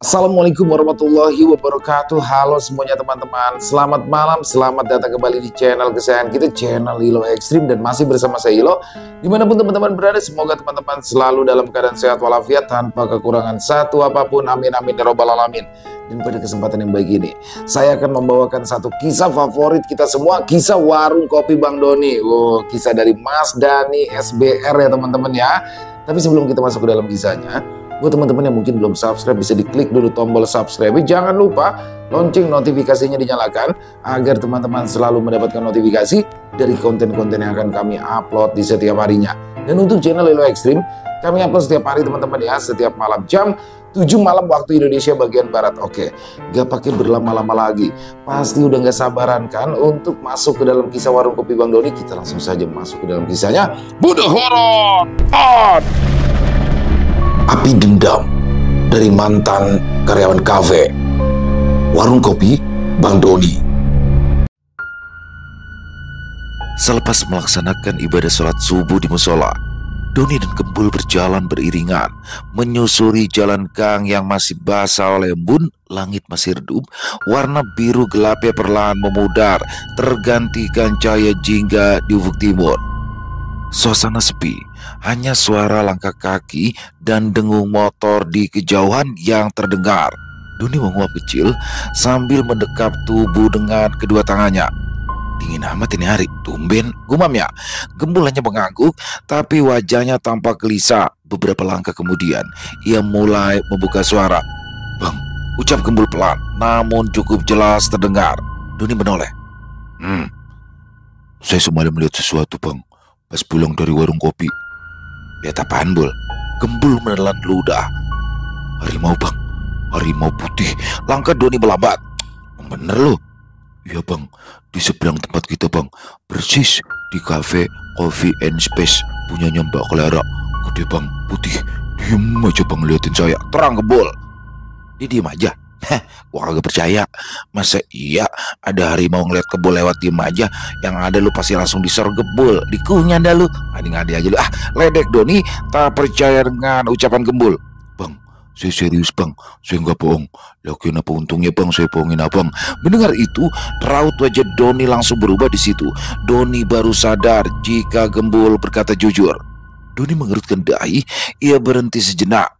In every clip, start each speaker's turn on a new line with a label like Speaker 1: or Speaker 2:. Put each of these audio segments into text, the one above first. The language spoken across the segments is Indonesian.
Speaker 1: Assalamualaikum warahmatullahi wabarakatuh. Halo semuanya teman-teman, selamat malam, selamat datang kembali di channel kesayangan kita, channel Ilo Ekstrim. Dan masih bersama saya Ilo. Dimanapun teman-teman berada, semoga teman-teman selalu dalam keadaan sehat walafiat, tanpa kekurangan satu apapun, amin amin ya robbal alamin. Dan pada kesempatan yang baik ini, saya akan membawakan satu kisah favorit kita semua, kisah warung kopi Bang Doni. Kisah dari Mas Dani SBR ya teman-teman ya. Tapi sebelum kita masuk ke dalam kisahnya, buat teman-teman yang mungkin belum subscribe, bisa diklik dulu tombol subscribe. Jangan lupa lonceng notifikasinya dinyalakan agar teman-teman selalu mendapatkan notifikasi dari konten-konten yang akan kami upload di setiap harinya. Dan untuk channel Ilo Ekstrim, kami upload setiap hari teman-teman ya, setiap malam jam 7 malam waktu Indonesia bagian Barat. Oke, gak pakai berlama-lama lagi. Pasti udah gak sabaran kan untuk masuk ke dalam kisah warung kopi Bang Doni. Kita langsung saja masuk ke dalam kisahnya. Buddha Horor on! Api dendam dari mantan karyawan kafe warung kopi Bang Doni. Selepas melaksanakan ibadah sholat subuh di musola, Doni dan Gembul berjalan beriringan menyusuri jalan gang yang masih basah oleh embun. Langit masih redup, warna biru gelapnya perlahan memudar, tergantikan cahaya jingga di ufuk timur. Suasana sepi, hanya suara langkah kaki dan dengung motor di kejauhan yang terdengar. Doni menguap kecil sambil mendekap tubuh dengan kedua tangannya. Dingin amat ini hari, tumben, gumamnya. Gembul hanya mengangguk, tapi wajahnya tampak gelisah. Beberapa langkah kemudian, ia mulai membuka suara. "Bang," ucap Gembul pelan, namun cukup jelas terdengar. Doni menoleh. Saya semalam melihat sesuatu, Bang. Pas pulang dari warung kopi." "Lihat apaan, Bul?" Gembul menelan ludah. "Harimau, Bang. Harimau putih." Langkah Doni melambat. "Bener lo?" "Iya, Bang. Di seberang tempat kita, Bang. Persis di cafe Coffee and Space punyanya Mbak Clara. Gede, Bang. Putih. Diem aja, Bang, liatin saya," terang Gembul. Dia diem aja. Gua kagak percaya. Masa iya ada harimau ngeliat kebul lewat diem aja? Yang ada lu pasti langsung diserang Gembul, dikunyah dah lu. Ngadi-ngadi aja lu. Ledek Doni tak percaya dengan ucapan Gembul. "Bang, saya serius, Bang. Saya nggak bohong. Lagian apa untungnya, Bang, saya bohongin abang?" Mendengar itu, raut wajah Doni langsung berubah di situ. Doni baru sadar jika Gembul berkata jujur. Doni mengerutkan dahi, ia berhenti sejenak.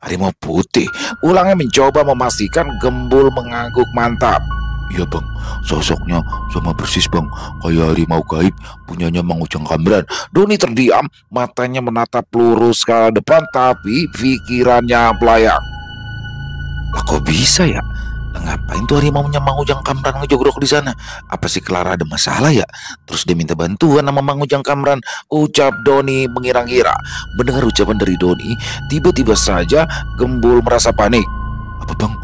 Speaker 1: "Harimau putih," ulangnya mencoba memastikan. Gembul mengangguk mantap. "Iya, Bang, sosoknya sama persis, Bang, kayak harimau gaib punyanya Mang Ujang Kamran." Doni terdiam, matanya menatap lurus ke depan, tapi pikirannya pelayang. "Lah kok bisa ya? Lah ngapain tuh harimaunya Mang Ujang Kamran ngejogrok di sana? Apa sih Clara ada masalah ya? Terus dia minta bantuan sama Mang Ujang Kamran," ucap Doni mengira-ngira. Mendengar ucapan dari Doni, tiba-tiba saja Gembul merasa panik. "Apa, Bang?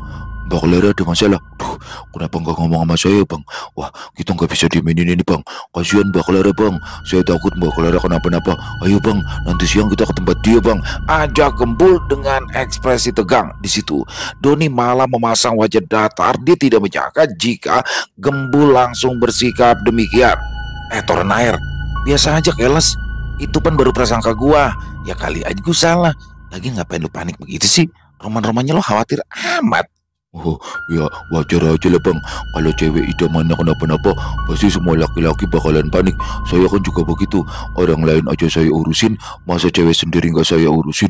Speaker 1: Mbak Clara ada masalah? Duh, kenapa nggak ngomong sama saya, Bang? Wah, kita nggak bisa diemin ini, Bang. Kasihan Mbak Clara, Bang. Saya takut Mbak Clara kenapa-napa. Ayo, Bang, nanti siang kita ke tempat dia, Bang," ajak Gembul dengan ekspresi tegang. Di situ, Doni malah memasang wajah datar. Dia tidak menyangka jika Gembul langsung bersikap demikian. Toren air. Biasa aja, keles. Itu kan baru prasangka gua. Ya kali aja gua salah. Lagi ngapain lu panik begitu sih? Roman-romannya lo khawatir amat. "Oh ya, wajar aja lah, Bang. Kalau cewek idamannya kenapa-napa, pasti semua laki-laki bakalan panik. Saya kan juga begitu. Orang lain aja saya urusin, masa cewek sendiri nggak saya urusin?"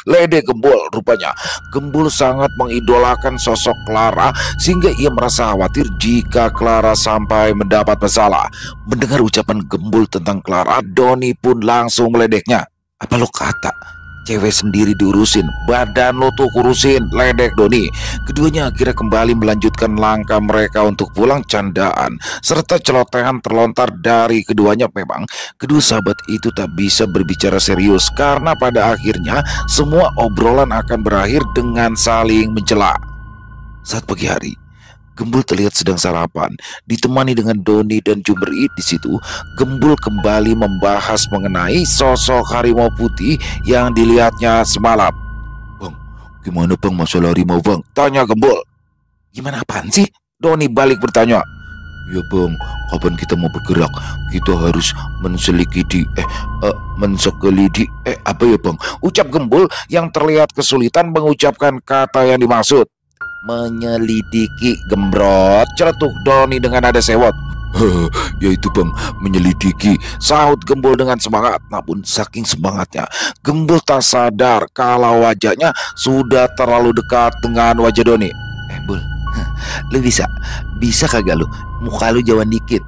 Speaker 1: Ledek Gembul rupanya. Gembul sangat mengidolakan sosok Clara, sehingga ia merasa khawatir jika Clara sampai mendapat masalah. Mendengar ucapan Gembul tentang Clara, Doni pun langsung meledeknya. "Apa lo kata cewek sendiri diurusin, badan lo tuh kurusin," ledek Doni. Keduanya akhirnya kembali melanjutkan langkah mereka untuk pulang. Candaan serta celotehan terlontar dari keduanya. Memang kedua sahabat itu tak bisa berbicara serius, karena pada akhirnya semua obrolan akan berakhir dengan saling mencela. Saat pagi hari, Gembul terlihat sedang sarapan, ditemani dengan Doni dan Jumri. Di situ, Gembul kembali membahas mengenai sosok harimau putih yang dilihatnya semalam. "Bang, gimana, Bang, masalah harimau, Bang?" tanya Gembul. "Gimana apaan sih?" Doni balik bertanya. Ya bang, kapan kita mau bergerak? Kita harus menselidiki, mensekelidi, apa ya bang? Ucap Gembul yang terlihat kesulitan mengucapkan kata yang dimaksud. Menyelidiki, gembrot, celetuk Doni dengan nada sewot. Ya itu bang, menyelidiki, sahut Gembul dengan semangat. Namun saking semangatnya, Gembul tak sadar kalau wajahnya sudah terlalu dekat dengan wajah Doni. Bul, lu bisa kagak lu? Muka lu jauhan dikit,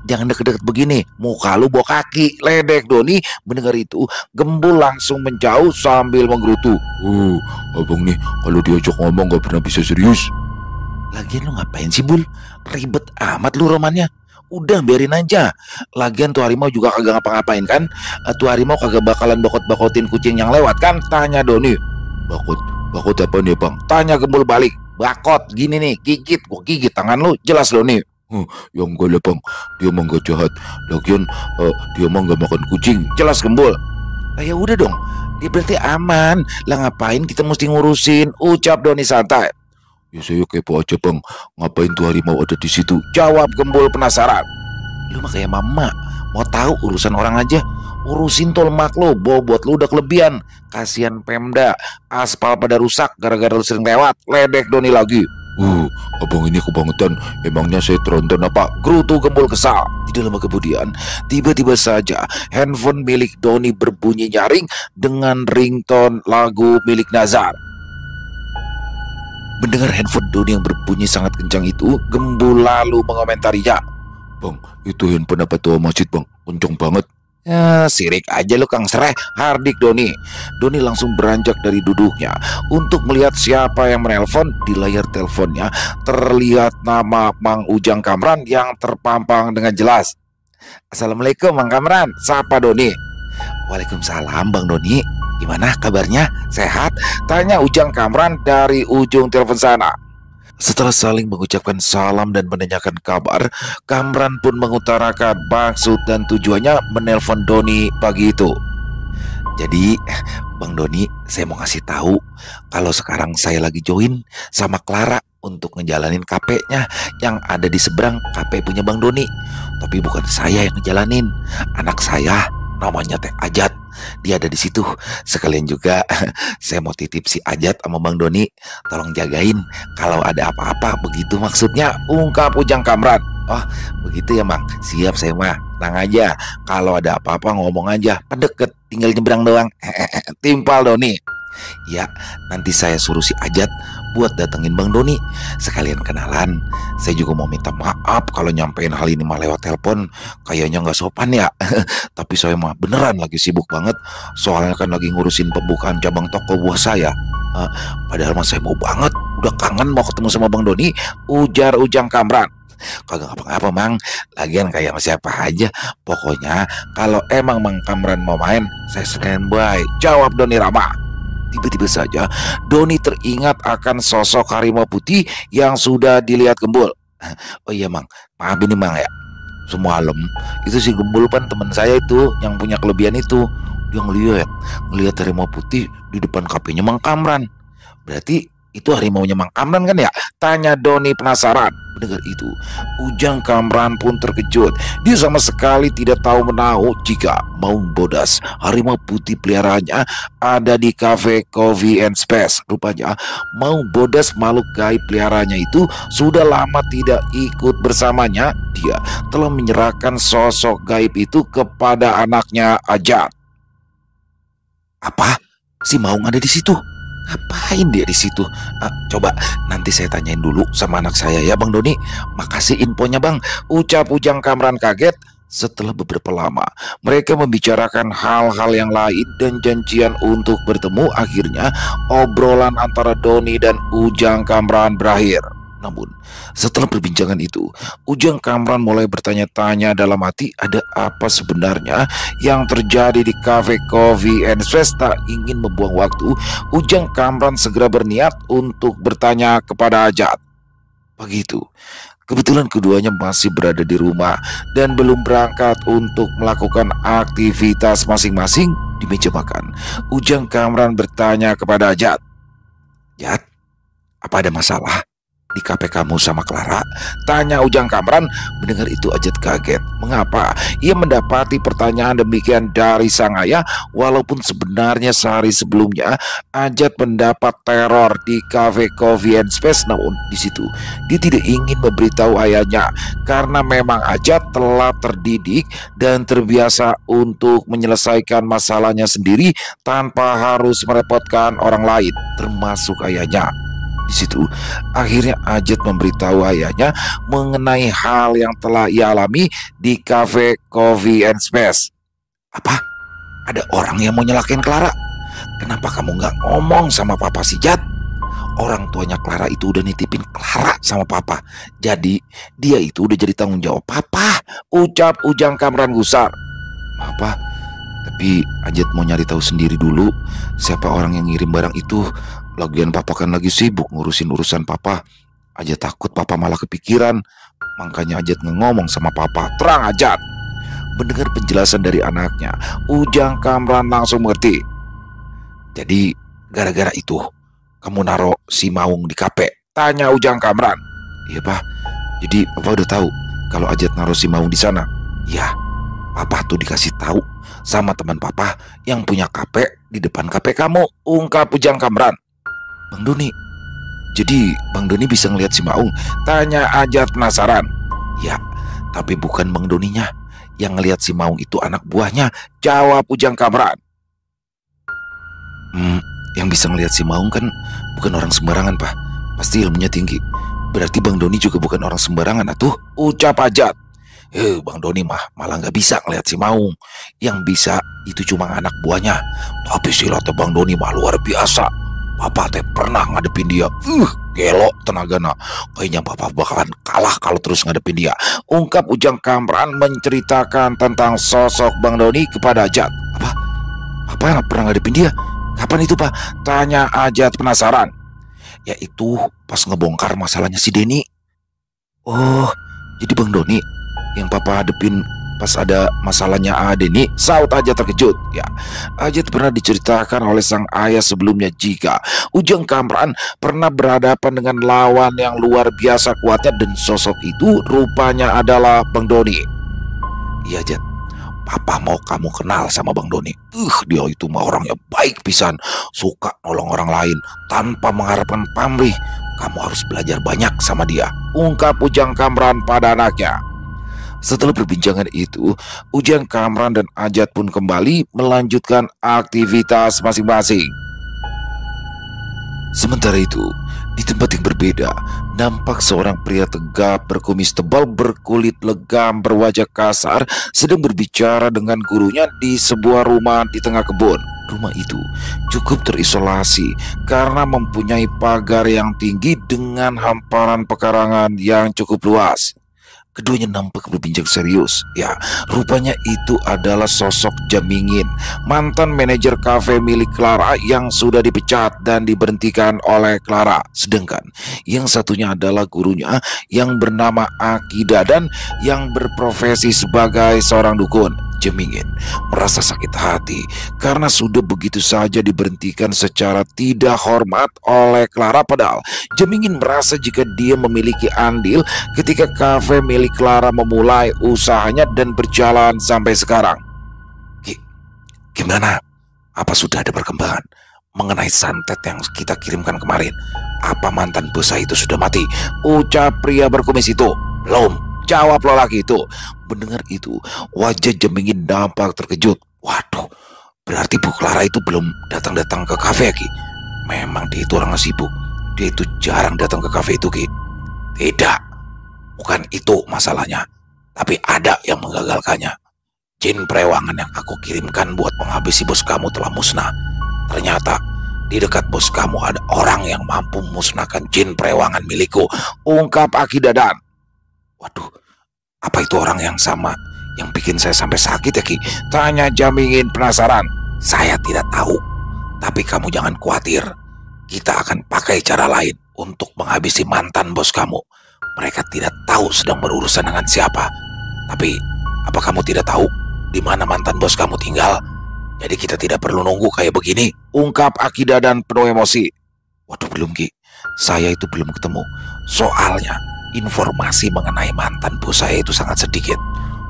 Speaker 1: jangan deket-deket begini. Muka lu bawa kaki, ledek Doni. Mendengar itu, Gembul langsung menjauh sambil menggerutu. Abang nih kalau diajak ngomong gak pernah bisa serius. Lagian lu ngapain sih Bul? Ribet amat lu romannya. Udah biarin aja. Lagian tuh harimau juga kagak ngapa-ngapain kan? Tuh harimau kagak bakalan bakot-bakotin kucing yang lewat kan? Tanya Doni. Bakot apa nih bang? Tanya Gembul balik. Bakot gini nih, gigit. Gua gigit tangan lu, jelas Doni. Ya enggak lah bang, dia mah gak jahat. Lagian dia mah gak makan kucing, jelas Gembul. Lah ya udah dong, dia berarti aman. Lah ngapain kita mesti ngurusin? Ucap Doni santai. Ya saya kepo aja bang, ngapain tuh harimau ada di situ? Jawab Gembul penasaran. Lu mah kayak mama, mau tahu urusan orang aja. Urusin tol mak lo, bobot lu udah kelebihan. Kasihan Pemda, aspal pada rusak gara-gara lu sering lewat. Ledek Doni lagi. Abang ini kebangetan. Emangnya saya tronton apa? Gerutu Gembul kesal. Tidak lama kemudian, tiba-tiba saja handphone milik Doni berbunyi nyaring dengan ringtone lagu milik Nazar. Mendengar handphone Doni yang berbunyi sangat kencang itu, Gembul lalu mengomentarinya. Bang, itu handphone apa tuh masjid bang? Kencang banget. Ya, sirik aja lu Kang Sereh, hardik Doni. Doni langsung beranjak dari duduknya untuk melihat siapa yang menelpon. Di layar teleponnya terlihat nama Mang Ujang Kamran yang terpampang dengan jelas. Assalamualaikum Mang Kamran, sapa Doni. Waalaikumsalam Bang Doni. Gimana kabarnya? Sehat? Tanya Ujang Kamran dari ujung telepon sana. Setelah saling mengucapkan salam dan menanyakan kabar, Kamran pun mengutarakan maksud dan tujuannya menelpon Doni pagi itu. Jadi, Bang Doni, saya mau ngasih tahu kalau sekarang saya lagi join sama Clara untuk ngejalanin KP-nya yang ada di seberang KP punya Bang Doni. Tapi bukan saya yang ngejalanin, anak saya namanya Teh Ajat. Dia ada di situ. Sekalian juga saya mau titip si Ajat sama Bang Doni. Tolong jagain kalau ada apa-apa, begitu maksudnya, ungkap Ujang Kamran. Oh begitu ya Mang, siap saya mah. Tenang aja, kalau ada apa-apa ngomong aja, pendeket, tinggal nyebrang doang. Timpal Doni. Ya, nanti saya suruh si Ajat buat datengin Bang Doni. Sekalian kenalan. Saya juga mau minta maaf kalau nyampein hal ini mah lewat telepon. Kayaknya nggak sopan ya. Tapi saya mah beneran lagi sibuk banget. Soalnya kan lagi ngurusin pembukaan cabang toko buah saya. Padahal mah saya mau banget. Udah kangen mau ketemu sama Bang Doni. Ujar Ujang Kamran. Kagak ngapa-ngapa Mang, lagian kayak sama siapa aja. Pokoknya kalau emang Mang Kamran mau main, saya standby, jawab Doni ramah. Tiba-tiba saja Doni teringat akan sosok harimau putih yang sudah dilihat Gembul. Oh iya Mang, maaf ini Mang ya, semalam itu si Gembul kan teman saya itu yang punya kelebihan itu. Dia ngelihat harimau putih di depan KP-nya Mang Kamran. Berarti itu harimaunya Mang Kamran kan ya? Tanya Doni penasaran. Mendengar itu, Ujang Kamran pun terkejut. Dia sama sekali tidak tahu menahu jika Maung Bodas, harimau putih peliharaannya, ada di cafe Coffee and Space. Rupanya Maung Bodas, makhluk gaib peliharaannya itu, sudah lama tidak ikut bersamanya. Dia telah menyerahkan sosok gaib itu kepada anaknya Ajat. Apa? Si Maung ada di situ? Ngapain dia di situ? Coba nanti saya tanyain dulu sama anak saya ya Bang Doni. Makasih infonya Bang, ucap Ujang Kamran kaget. Setelah beberapa lama mereka membicarakan hal-hal yang lain dan janjian untuk bertemu. Akhirnya obrolan antara Doni dan Ujang Kamran berakhir. Namun setelah perbincangan itu, Ujang Kamran mulai bertanya-tanya dalam hati, ada apa sebenarnya yang terjadi di cafe Coffee and Space. Tak ingin membuang waktu, Ujang Kamran segera berniat untuk bertanya kepada Ajat. Pagi itu, kebetulan keduanya masih berada di rumah dan belum berangkat untuk melakukan aktivitas masing-masing. Di meja makan, Ujang Kamran bertanya kepada Ajat. Ajat, apa ada masalah? di kafe kamu sama Clara? Tanya Ujang Kamran. Mendengar itu Ajat kaget. Mengapa ia mendapati pertanyaan demikian dari sang ayah, walaupun sebenarnya sehari sebelumnya Ajat mendapat teror di kafe Coffee and Space. Namun di situ dia tidak ingin memberitahu ayahnya karena memang Ajat telah terdidik dan terbiasa untuk menyelesaikan masalahnya sendiri tanpa harus merepotkan orang lain, termasuk ayahnya. Di situ akhirnya Ajat memberitahu ayahnya mengenai hal yang telah ia alami di kafe Coffee and Space. Apa? Ada orang yang mau nyelakain Clara? Kenapa kamu nggak ngomong sama papa sih, Jat? Orang tuanya Clara itu udah nitipin Clara sama papa. Jadi dia itu udah jadi tanggung jawab papa, ucap Ujang Kamran gusar. Apa? Tapi Ajat mau nyari tahu sendiri dulu siapa orang yang ngirim barang itu. Lagian papa kan lagi sibuk ngurusin urusan papa. Ajat takut papa malah kepikiran. Makanya Ajat ngomong sama papa. Terang Ajat. Mendengar penjelasan dari anaknya, Ujang Kamran langsung mengerti. Jadi gara-gara itu kamu naruh si Maung di kafe? Tanya Ujang Kamran. Iya pak. Jadi papa udah tahu kalau Ajat naruh si Maung di sana. Ya, papa tuh dikasih tahu sama teman papa yang punya kafe di depan kafe kamu, ungkap Ujang Kamran. Bang Doni, jadi Bang Doni bisa ngelihat si Maung? Tanya Ajat penasaran. Ya, tapi bukan Bang Doninya. Yang ngelihat si Maung itu anak buahnya, jawab Ujang Kamran. Yang bisa ngelihat si Maung kan bukan orang sembarangan, Pak. Pasti ilmunya tinggi. Berarti Bang Doni juga bukan orang sembarangan atuh, ucap Ajat. Bang Doni malah nggak bisa ngelihat si Maung. Yang bisa itu cuma anak buahnya. Tapi silatnya Bang Doni mah luar biasa. Papa teh pernah ngadepin dia. Gelo tenagana. Kayaknya papa bakalan kalah kalau terus ngadepin dia, ungkap Ujang Kamran menceritakan tentang sosok Bang Doni kepada Ajat. Apa? Papa pernah ngadepin dia? Kapan itu, Pak? Tanya Ajat penasaran. Yaitu pas ngebongkar masalahnya si Denny. Oh, jadi Bang Doni yang papa hadepin pas ada masalahnya Denny, saut Ajat terkejut. Ya, Ajat pernah diceritakan oleh sang ayah sebelumnya jika Ujang Kamran pernah berhadapan dengan lawan yang luar biasa kuatnya dan sosok itu rupanya adalah Bang Doni. Iya, Ajat. Papa mau kamu kenal sama Bang Doni. Dia itu mah orangnya baik pisan, suka nolong orang lain tanpa mengharapkan pamrih. Kamu harus belajar banyak sama dia, ungkap Ujang Kamran pada anaknya. Setelah perbincangan itu, Ujang Kamran dan Ajat pun kembali melanjutkan aktivitas masing-masing. Sementara itu, di tempat yang berbeda, nampak seorang pria tegap berkumis tebal berkulit legam berwajah kasar sedang berbicara dengan gurunya di sebuah rumah di tengah kebun. Rumah itu cukup terisolasi karena mempunyai pagar yang tinggi dengan hamparan pekarangan yang cukup luas. Keduanya nampak berbincang serius. Ya, rupanya itu adalah sosok Jamingin, mantan manajer kafe milik Clara yang sudah dipecat dan diberhentikan oleh Clara. Sedangkan yang satunya adalah gurunya yang bernama Aki Dadan yang berprofesi sebagai seorang dukun. Jamingin merasa sakit hati karena sudah begitu saja diberhentikan secara tidak hormat oleh Clara. Padahal Jamingin merasa jika dia memiliki andil ketika kafe milik Clara memulai usahanya dan berjalan sampai sekarang. Gimana? Apa sudah ada perkembangan mengenai santet yang kita kirimkan kemarin? Apa mantan bos itu sudah mati? Ucap pria berkumis itu. Belum, jawab lelaki itu. Mendengar itu, wajah Jamingin nampak terkejut. Waduh, berarti Bu Clara itu belum datang-datang ke kafe, Ki. Memang dia itu orang sibuk. Dia itu jarang datang ke kafe itu, Ki. Tidak, bukan itu masalahnya. Tapi ada yang menggagalkannya. Jin perewangan yang aku kirimkan buat menghabisi bos kamu telah musnah. Ternyata di dekat bos kamu ada orang yang mampu memusnahkan jin perewangan milikku, ungkap Aki Dadan. Waduh, apa itu orang yang sama yang bikin saya sampai sakit ya, Ki? Tanya Jamingin penasaran. Saya tidak tahu, tapi kamu jangan khawatir. Kita akan pakai cara lain untuk menghabisi mantan bos kamu. Mereka tidak tahu sedang berurusan dengan siapa. Tapi, apa kamu tidak tahu di mana mantan bos kamu tinggal? Jadi kita tidak perlu nunggu kayak begini, ungkap Aki Dadan penuh emosi. Waduh, belum, Ki. saya itu belum ketemu. Soalnya informasi mengenai mantan bos saya itu sangat sedikit.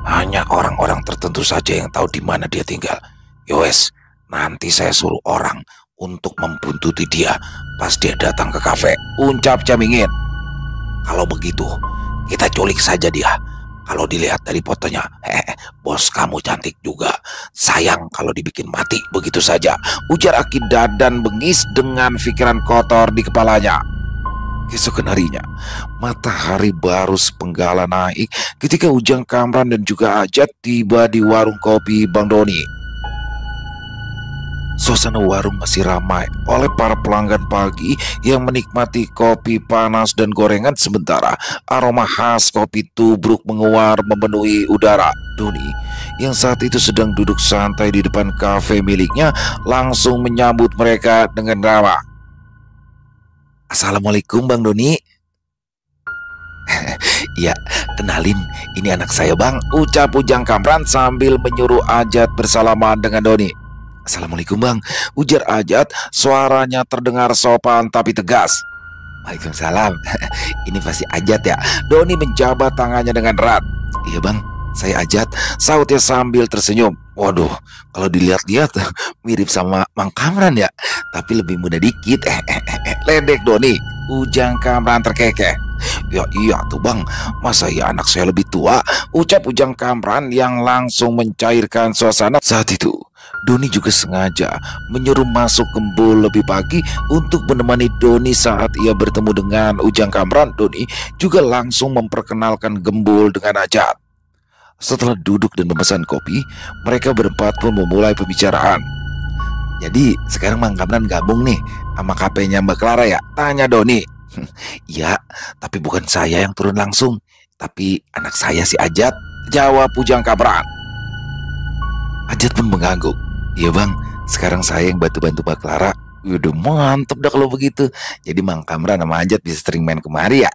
Speaker 1: Hanya orang-orang tertentu saja yang tahu di mana dia tinggal. Yowes, nanti saya suruh orang untuk membuntuti dia pas dia datang ke kafe. Uncap Jamingin. Kalau begitu, kita culik saja dia. Kalau dilihat dari fotonya, bos kamu cantik juga. Sayang kalau dibikin mati begitu saja, ujar Aki Dadan bengis dengan pikiran kotor di kepalanya. Keesokan harinya, matahari baru sepenggalan naik ketika Ujang Kamran dan juga Ajat tiba di warung kopi Bang Doni. Suasana warung masih ramai oleh para pelanggan pagi yang menikmati kopi panas dan gorengan, sementara aroma khas kopi tubruk menguar memenuhi udara. Doni yang saat itu sedang duduk santai di depan kafe miliknya langsung menyambut mereka dengan ramah. Assalamualaikum Bang Doni. Ya, kenalin, ini anak saya Bang, ucap Ujang Kamran sambil menyuruh Ajat bersalaman dengan Doni. Assalamualaikum Bang, ujar Ajat, suaranya terdengar sopan tapi tegas. Waalaikumsalam. Ini pasti Ajat ya? Doni menjabat tangannya dengan erat. Iya Bang, saya Ajat, sautnya sambil tersenyum. Waduh, kalau dilihat-lihat mirip sama Mang Kamran ya, tapi lebih muda dikit. Ledek Doni. Ujang Kamran terkekeh. Ya iya tuh Bang, masa ya anak saya lebih tua, ucap Ujang Kamran yang langsung mencairkan suasana. Saat itu Doni juga sengaja menyuruh masuk Gembul lebih pagi untuk menemani Doni saat ia bertemu dengan Ujang Kamran. Doni juga langsung memperkenalkan Gembul dengan Ajat. Setelah duduk dan memesan kopi, mereka berempat pun memulai pembicaraan. Jadi sekarang Mang Kamran gabung nih sama KP-nya Mbak Clara ya? Tanya Doni. Iya, tapi bukan saya yang turun langsung, tapi anak saya si Ajat, jawab Ujang Kamran. Ajat pun mengangguk. Iya Bang, sekarang saya yang bantu-bantu Mbak Clara. Udah mantep dah kalau begitu. Jadi Mang Kamran sama Ajat bisa sering main kemari ya.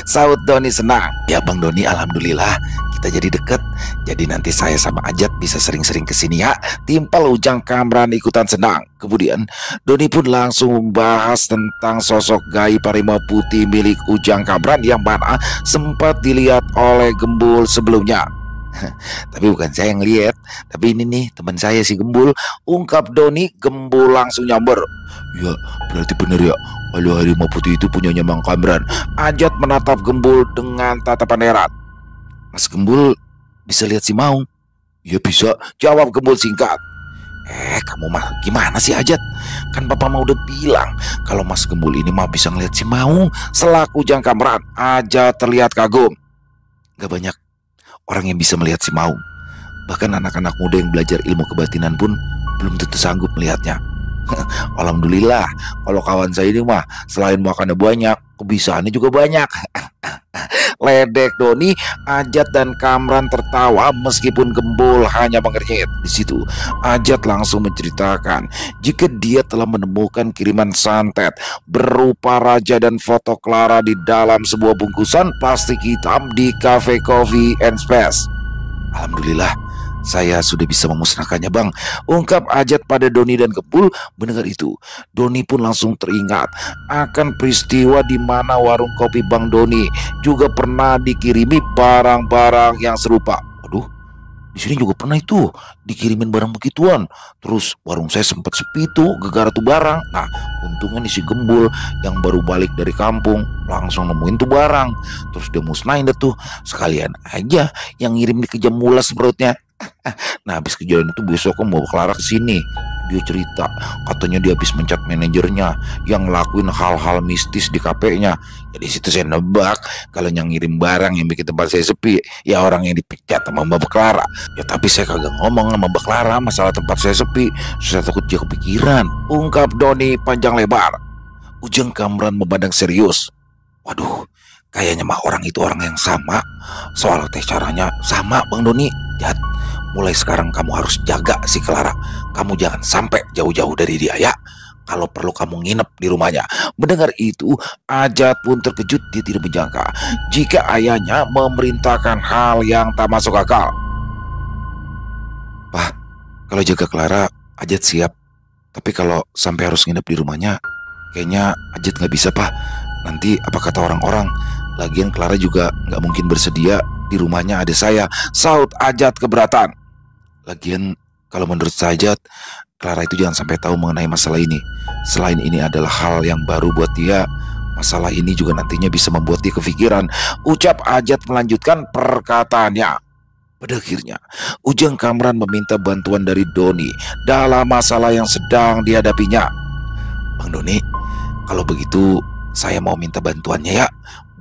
Speaker 1: Saut Doni senang. Ya Bang Doni, alhamdulillah kita jadi deket. Jadi nanti saya sama Ajat bisa sering-sering kesini ya. Timpal Ujang Kamran ikutan senang. Kemudian Doni pun langsung membahas tentang sosok Gai Parimau Putih milik Ujang Kamran yang mana sempat dilihat oleh Gembul sebelumnya. Tapi bukan saya yang lihat, tapi ini nih teman saya si Gembul, ungkap Doni. Gembul langsung nyamber. Ya berarti bener ya, kalau harimau putih itu punyanya Mang Kamran. Ajat menatap Gembul dengan tatapan heran. Mas Gembul bisa lihat si Maung? Ya bisa, jawab Gembul singkat. Kamu mah gimana sih Ajat? Kan Papa mau udah bilang kalau Mas Gembul ini mah bisa ngeliat si Maung. Selaku Ujang Kamran, Ajat terlihat kagum. Gak banyak orang yang bisa melihat si Maung. Bahkan anak-anak muda yang belajar ilmu kebatinan pun belum tentu sanggup melihatnya. Alhamdulillah, kalau kawan saya ini mah selain makannya banyak, kebisaannya juga banyak. Ledek Doni. Ajat dan Kamran tertawa meskipun Gembul hanya mengernyit. Di situ Ajat langsung menceritakan jika dia telah menemukan kiriman santet berupa raja dan foto Clara di dalam sebuah bungkusan plastik hitam di Cafe Coffee and Space. Alhamdulillah, saya sudah bisa memusnahkannya Bang, ungkap Ajat pada Doni dan Gembul. Mendengar itu, Doni pun langsung teringat akan peristiwa di mana warung kopi Bang Doni juga pernah dikirimi barang-barang yang serupa. Waduh, di sini juga pernah itu dikirimin barang begituan. Terus warung saya sempat sepi tuh gara-gara tuh barang. Nah, untungnya nih si Gembul yang baru balik dari kampung langsung nemuin tuh barang. Terus dia musnahin deh tuh, sekalian aja yang ngirim dikejam mulas perutnya. Nah habis kejadian itu besok mau Clara kesini. Dia cerita katanya dia habis mencat manajernya yang ngelakuin hal-hal mistis di KP-nya. Jadi situ saya nebak kalau yang ngirim barang yang bikin tempat saya sepi ya orang yang dipecat sama Mbak Clara. Ya tapi saya kagak ngomong sama Mbak Clara masalah tempat saya sepi, saya takut dia kepikiran, ungkap Doni panjang lebar. Ujang Kamran memandang serius. Waduh, kayaknya mah orang itu orang yang sama. Soal teh caranya sama Bang Doni. Jat, mulai sekarang kamu harus jaga si Clara. Kamu jangan sampai jauh-jauh dari dia ya. Kalau perlu kamu nginep di rumahnya. Mendengar itu, Ajat pun terkejut. Dia tidak menyangka jika ayahnya memerintahkan hal yang tak masuk akal. Pak, kalau jaga Clara, Ajat siap. Tapi kalau sampai harus nginep di rumahnya, Kayaknya Ajat nggak bisa, Pak. Nanti apa kata orang-orang? Lagian Clara juga nggak mungkin bersedia, di rumahnya ada saya, saut Ajat keberatan. Lagian kalau menurut saya, Ajat, Clara itu jangan sampai tahu mengenai masalah ini. Selain ini adalah hal yang baru buat dia, masalah ini juga nantinya bisa membuat dia kepikiran, ucap Ajat melanjutkan perkataannya. Pada akhirnya, Ujang Kamran meminta bantuan dari Doni dalam masalah yang sedang dihadapinya. Bang Doni, kalau begitu saya mau minta bantuannya ya,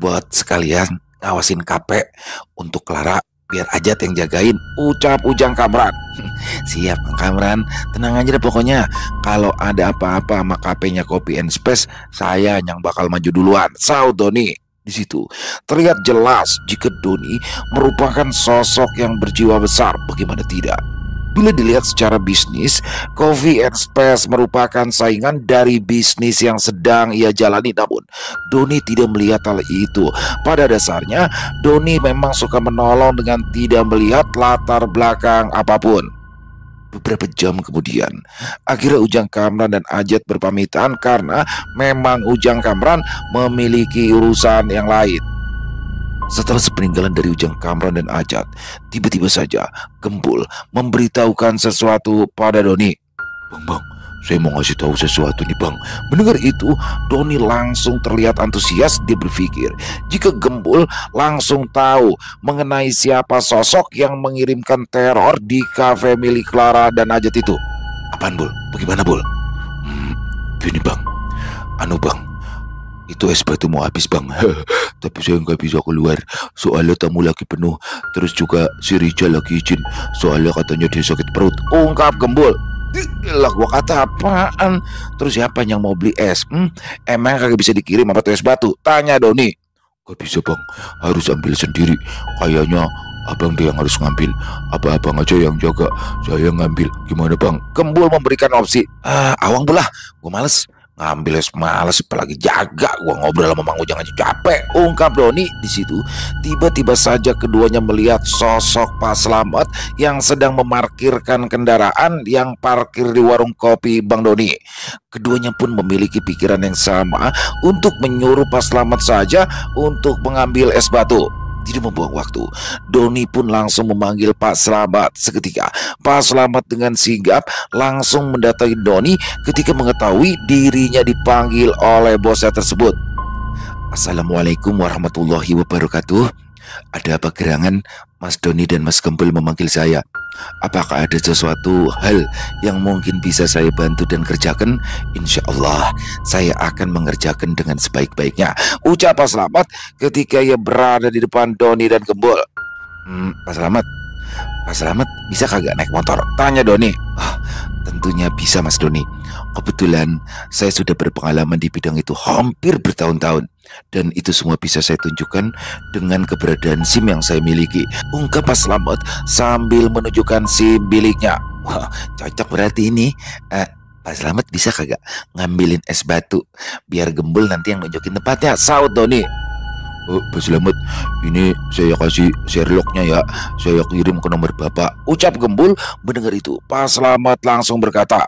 Speaker 1: buat sekalian ngawasin KP untuk Clara, biar Ajat yang jagain, ucap Ujang Kamran. Siap Bang Kamran, tenang aja deh pokoknya. Kalau ada apa-apa sama KP-nya Copy and Space, saya yang bakal maju duluan, saud Doni. Di situ terlihat jelas jika Doni merupakan sosok yang berjiwa besar, bagaimana tidak. Bila dilihat secara bisnis, Coffee and Space merupakan saingan dari bisnis yang sedang ia jalani. Namun, Doni tidak melihat hal itu. Pada dasarnya, Doni memang suka menolong dengan tidak melihat latar belakang apapun. Beberapa jam kemudian, akhirnya Ujang Kamran dan Ajat berpamitan karena memang Ujang Kamran memiliki urusan yang lain. Setelah sepeninggalan dari Ujang Kamran dan Ajat, tiba-tiba saja Gembul memberitahukan sesuatu pada Doni. Bang, saya mau ngasih tahu sesuatu nih Bang. Mendengar itu, Doni langsung terlihat antusias. Dia berpikir jika Gembul langsung tahu mengenai siapa sosok yang mengirimkan teror di kafe milik Clara dan Ajat itu. Apaan Bul? Bagaimana Bul? Gini Bang, Bang, itu es batu mau habis Bang. Tapi saya nggak bisa keluar, soalnya tamu lagi penuh. Terus juga si Rijal lagi izin, soalnya katanya dia sakit perut, ungkap Gembul. Lah gua kata apaan? Terus siapa yang mau beli es? Emang kagak bisa dikirim apa tuh es batu? Tanya Doni. Gak bisa Bang, harus ambil sendiri. Kayaknya abang dia yang harus ngambil, apa abang aja yang jaga, saya ngambil. Gimana Bang? Gembul memberikan opsi. Awang belah, gua males ngambil, males apalagi jaga. Gua ngobrol sama Mang Ujang aja capek, ungkap Doni. Di situ tiba-tiba saja keduanya melihat sosok Pak Slamet yang sedang memarkirkan kendaraan yang parkir di warung kopi Bang Doni. Keduanya pun memiliki pikiran yang sama untuk menyuruh Pak Slamet saja untuk mengambil es batu. Tidak membuang waktu, Doni pun langsung memanggil Pak Slamet. Seketika Pak Slamet dengan sigap langsung mendatangi Doni ketika mengetahui dirinya dipanggil oleh bosnya tersebut. Assalamualaikum warahmatullahi wabarakatuh. Ada apa gerangan Mas Doni dan Mas Gembul memanggil saya? Apakah ada sesuatu hal yang mungkin bisa saya bantu dan kerjakan? Insya Allah saya akan mengerjakan dengan sebaik-baiknya, ucap Pak Slamet ketika ia berada di depan Doni dan Gembul. Pak Slamet bisa kagak naik motor? Tanya Doni. Tentunya bisa Mas Doni. Kebetulan saya sudah berpengalaman di bidang itu hampir bertahun-tahun, dan itu semua bisa saya tunjukkan dengan keberadaan SIM yang saya miliki, ungkap Pak Slamet sambil menunjukkan SIM miliknya. Wah, cocok berarti ini. Pak Slamet bisa kagak ngambilin es batu biar Gembul nanti yang nunjukin tempatnya, saud Doni. Pak Slamet, ini saya kasih Sherlocknya ya, saya kirim ke nomor Bapak, ucap Gembul. Mendengar itu Pak Slamet langsung berkata,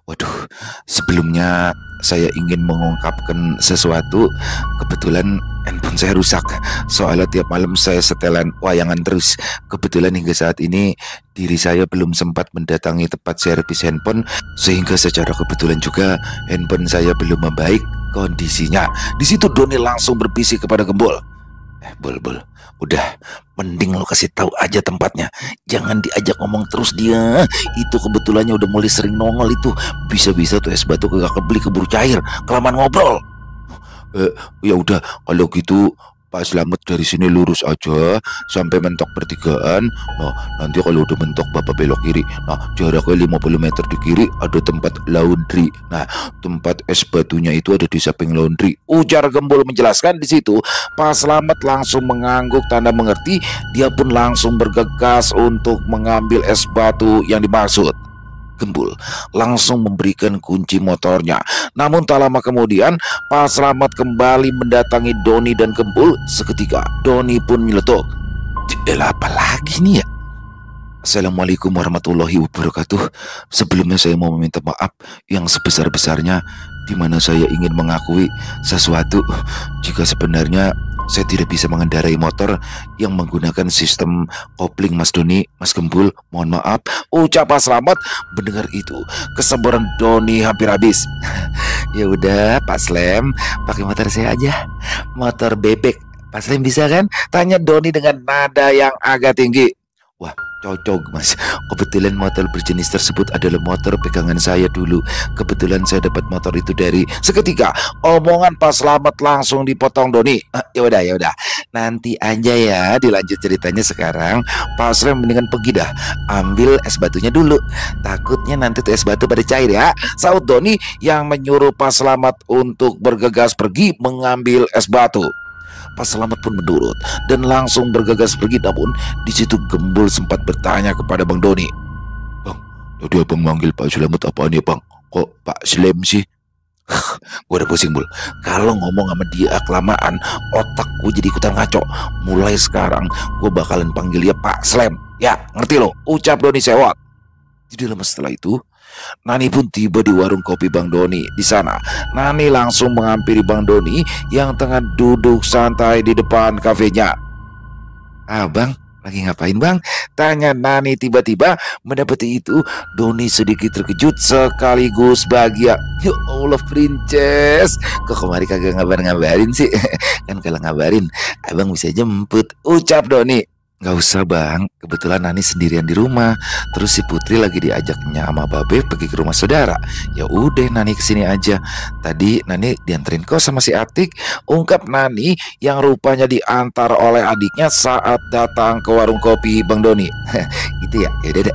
Speaker 1: waduh, sebelumnya saya ingin mengungkapkan sesuatu. Kebetulan handphone saya rusak, soalnya tiap malam saya setelan wayangan terus. Kebetulan hingga saat ini diri saya belum sempat mendatangi tempat servis handphone, sehingga secara kebetulan juga handphone saya belum membaik kondisinya. Di situ Doni langsung berbisik kepada Gembul. Bul, udah, mending lo kasih tahu aja tempatnya. Jangan diajak ngomong terus dia. Itu kebetulannya udah mulai sering nongol itu. Bisa-bisa tuh es batu kagak kebeli, keburu cair kelamaan ngobrol. Ya udah, kalau gitu Pak Slamet dari sini lurus aja sampai mentok pertigaan. Nah, nanti kalau udah mentok Bapak belok kiri. Nah, jaraknya 50 meter di kiri ada tempat laundry. Nah, tempat es batunya itu ada di samping laundry, ujar Gembul menjelaskan. Di situ Pak Slamet langsung mengangguk tanda mengerti. Dia pun langsung bergegas untuk mengambil es batu yang dimaksud. Gembul langsung memberikan kunci motornya. Namun tak lama kemudian Pak Slamet kembali mendatangi Doni dan Gembul. Seketika Doni pun menyeletuk. Apa lagi nih ya? Assalamualaikum warahmatullahi wabarakatuh. Sebelumnya saya mau meminta maaf yang sebesar-besarnya di mana saya ingin mengakui sesuatu jika sebenarnya saya tidak bisa mengendarai motor yang menggunakan sistem kopling. Mas Doni, Mas Gembul, mohon maaf, ucap Pak Slamet. Mendengar itu, kesabaran Doni hampir habis. Ya udah Pak Slem, pakai motor saya aja, motor bebek. Pak Slem bisa kan? Tanya Doni dengan nada yang agak tinggi. Wah, cocok Mas. Kebetulan motor berjenis tersebut adalah motor pegangan saya dulu. Kebetulan saya dapat motor itu dari seketika. Omongan Pak Slamet langsung dipotong Doni. Ya udah. Nanti aja ya dilanjut ceritanya sekarang. Pak Slem mendingan pergi dah. Ambil es batunya dulu. Takutnya nanti tuh es batu pada cair ya. Saud Doni yang menyuruh Pak Slamet untuk bergegas pergi mengambil es batu. Pak Slamet pun menurut dan langsung bergegas pergi. Namun di situ Gembul sempat bertanya kepada Bang Doni, "Bang, tadi abang manggil Pak Slamet apaan ya bang? Kok Pak Slem sih?" Gue udah pusing Bul. Kalau ngomong sama dia kelamaan, otak gue jadi ikutan ngaco. Mulai sekarang gue bakalan panggil dia Pak Slem. Ya, ngerti lo? Ucap Doni sewot. Tidak lama setelah itu, Nani pun tiba di warung kopi Bang Doni. Di sana, Nani langsung menghampiri Bang Doni yang tengah duduk santai di depan kafenya. "Abang, lagi ngapain bang?" tanya Nani. Tiba-tiba mendapati itu, Doni sedikit terkejut sekaligus bahagia. Ya Allah, Princess, kok kemari kagak ngabarin sih? Kan kalau ngabarin, abang bisa jemput, ucap Doni. "Nggak usah bang, kebetulan Nani sendirian di rumah. Terus si Putri lagi diajaknya sama Babe pergi ke rumah saudara. Ya udah Nani kesini aja. Tadi Nani dianterin kok sama si Atik," ungkap Nani yang rupanya diantar oleh adiknya saat datang ke warung kopi Bang Doni. Gitu ya, ya udah.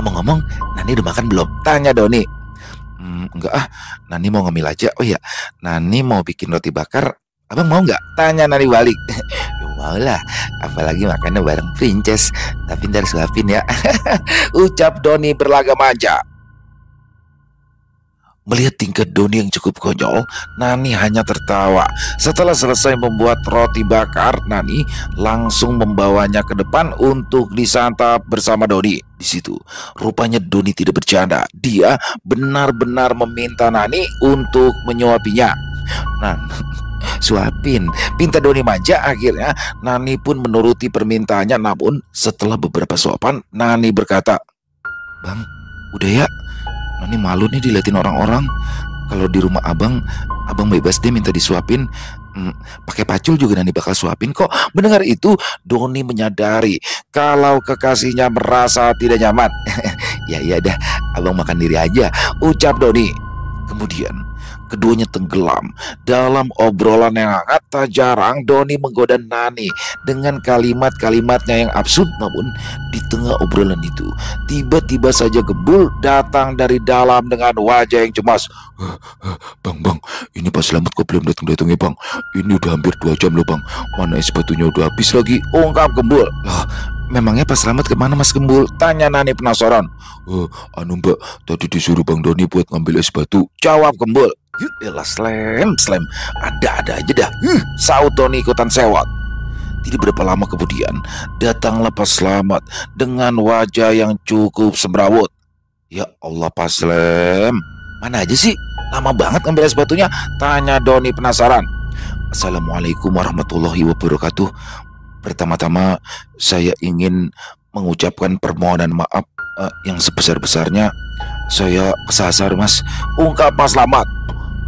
Speaker 1: Ngomong-ngomong, Nani udah makan belum? Tanya Doni. Enggak ah, Nani mau ngemil aja. Oh ya, Nani mau bikin roti bakar. Abang mau nggak? Tanya Nani balik. Ya mau lah, apalagi makannya bareng Princess. Tapi ntar suapin ya, ucap Doni berlagak manja. Melihat tingkah Doni yang cukup konyol, Nani hanya tertawa. Setelah selesai membuat roti bakar, Nani langsung membawanya ke depan untuk disantap bersama Doni. Di situ, rupanya Doni tidak bercanda. Dia benar-benar meminta Nani untuk menyuapinya. Nah, suapin, pinta Doni manja. Akhirnya Nani pun menuruti permintaannya. Namun setelah beberapa suapan, Nani berkata, "Bang, udah ya, Nani malu nih diliatin orang-orang. Kalau di rumah abang bebas deh minta disuapin. Pakai pacul juga Nani bakal suapin kok." Mendengar itu, Doni menyadari kalau kekasihnya merasa tidak nyaman. Ya dah, abang makan diri aja, ucap Doni. Kemudian keduanya tenggelam dalam obrolan yang hangat. Tak jarang Doni menggoda Nani dengan kalimat-kalimatnya yang absurd. Namun di tengah obrolan itu, tiba-tiba saja Gembul datang dari dalam dengan wajah yang cemas. Bang, ini Pak Slamet kok belum datang ya bang? Ini udah hampir 2 jam loh bang. Mana es batunya udah habis lagi, ungkap Gembul. Lah, memangnya Pak Slamet kemana Mas Gembul? Tanya Nani penasaran. Anu mbak, tadi disuruh Bang Doni buat ngambil es batu, jawab Gembul. Yalah Slem, ada-ada aja dah, saut Doni ikutan sewot. Tidak berapa lama kemudian, datanglah Pak Slamet dengan wajah yang cukup semrawut. Ya Allah Pak Slem, mana aja sih? Lama banget ngambil es batunya, tanya Doni penasaran. Assalamualaikum warahmatullahi wabarakatuh. Pertama-tama saya ingin mengucapkan permohonan maaf yang sebesar-besarnya. Saya kesasar mas, ungkap Pak Slamet.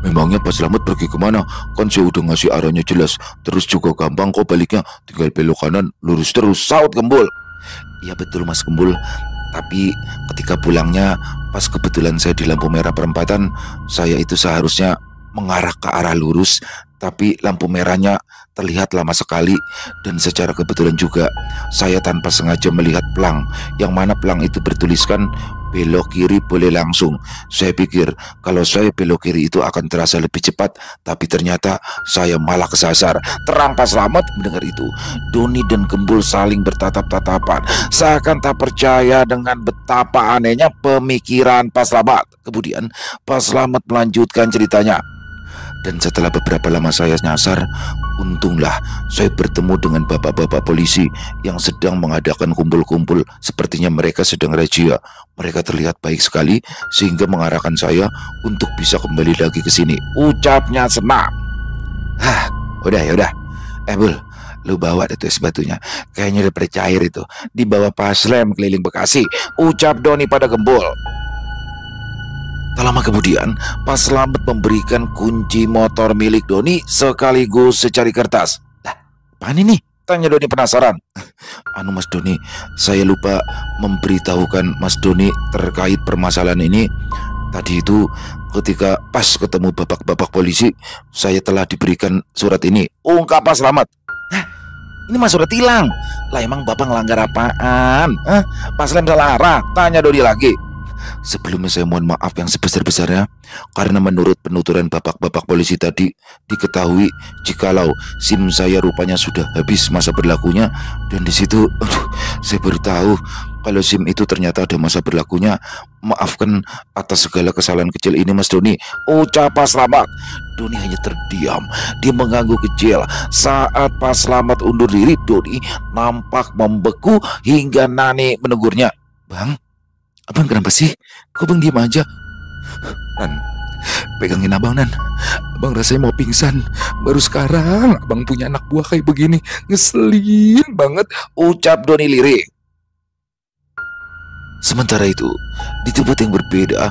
Speaker 1: Memangnya Pak Slamet pergi kemana? Kan saya udah ngasih arahnya jelas. Terus juga gampang kok baliknya, tinggal belok kanan, lurus terus, saut Gembul. Iya betul Mas Gembul. Tapi ketika pulangnya, pas kebetulan saya di lampu merah perempatan, saya itu seharusnya mengarah ke arah lurus, tapi lampu merahnya terlihat lama sekali. Dan secara kebetulan juga saya tanpa sengaja melihat pelang, yang mana pelang itu bertuliskan belok kiri boleh langsung. Saya pikir kalau saya belok kiri itu akan terasa lebih cepat, tapi ternyata saya malah kesasar, terang Pak Slamet. Mendengar itu, Doni dan Gembul saling bertatap-tatapan, seakan tak percaya dengan betapa anehnya pemikiran Pak Slamet. Kemudian Pak Slamet melanjutkan ceritanya. Dan setelah beberapa lama saya nyasar, Untunglah saya bertemu dengan bapak-bapak polisi yang sedang mengadakan kumpul-kumpul. Sepertinya mereka sedang razia. Mereka terlihat baik sekali sehingga mengarahkan saya untuk bisa kembali lagi ke sini. Ucapnya senang. Udah. Bul, lu bawa deh tuh es batunya. Kayaknya udah percair itu. Dibawa Pak Slem keliling Bekasi. Ucap Doni pada Gembul. Tak lama kemudian, Pak Slamet memberikan kunci motor milik Doni sekaligus secari kertas. Lah, apaan ini? Tanya Doni penasaran. Anu Mas Doni, saya lupa memberitahukan Mas Doni terkait permasalahan ini. Tadi itu ketika pas ketemu bapak-bapak polisi, saya telah diberikan surat ini. Ungkap Pak Slamet. Hah? Ini mah surat hilang. Lah emang bapak ngelanggar apaan? Pak Slem salah arah? Tanya Doni lagi. Sebelumnya saya mohon maaf yang sebesar-besarnya karena menurut penuturan bapak-bapak polisi tadi diketahui jikalau SIM saya rupanya sudah habis masa berlakunya, dan di situ saya baru tahu kalau SIM itu ternyata ada masa berlakunya. Maafkan atas segala kesalahan kecil ini Mas Doni. Ucap Pak Slamet. Doni hanya terdiam. Dia mengangguk kecil. Saat Pak Slamet undur diri, Doni nampak membeku hingga Nani menegurnya. Bang, abang kenapa sih? Kok bang diam aja? Nan, pegangin abang Nan. Abang rasanya mau pingsan. Baru sekarang abang punya anak buah kayak begini. Ngeselin banget. Ucap Doni lirik. Sementara itu, di tempat yang berbeda,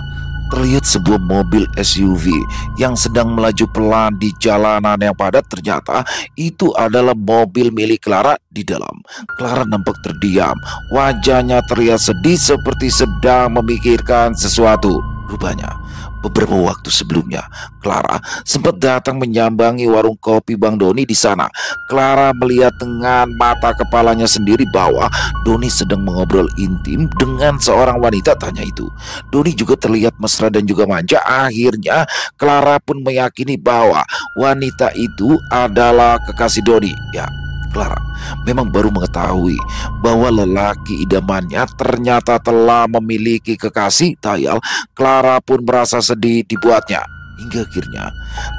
Speaker 1: terlihat sebuah mobil SUV yang sedang melaju pelan di jalanan yang padat. Ternyata itu adalah mobil milik Clara. Di dalam, Clara nampak terdiam. Wajahnya terlihat sedih seperti sedang memikirkan sesuatu. Rupanya, beberapa waktu sebelumnya, Clara sempat datang menyambangi warung kopi Bang Doni di sana. Clara melihat dengan mata kepalanya sendiri bahwa Doni sedang mengobrol intim dengan seorang wanita. Tanya itu, Doni juga terlihat mesra dan juga manja. Akhirnya, Clara pun meyakini bahwa wanita itu adalah kekasih Doni. Ya, Clara memang baru mengetahui bahwa lelaki idamannya ternyata telah memiliki kekasih. Tayal, Clara pun merasa sedih dibuatnya. Hingga akhirnya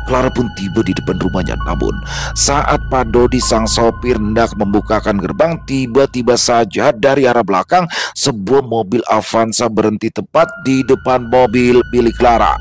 Speaker 1: Clara pun tiba di depan rumahnya. Namun saat Pak Dodi sang sopir hendak membukakan gerbang, tiba-tiba saja dari arah belakang sebuah mobil Avanza berhenti tepat di depan mobil milik Clara.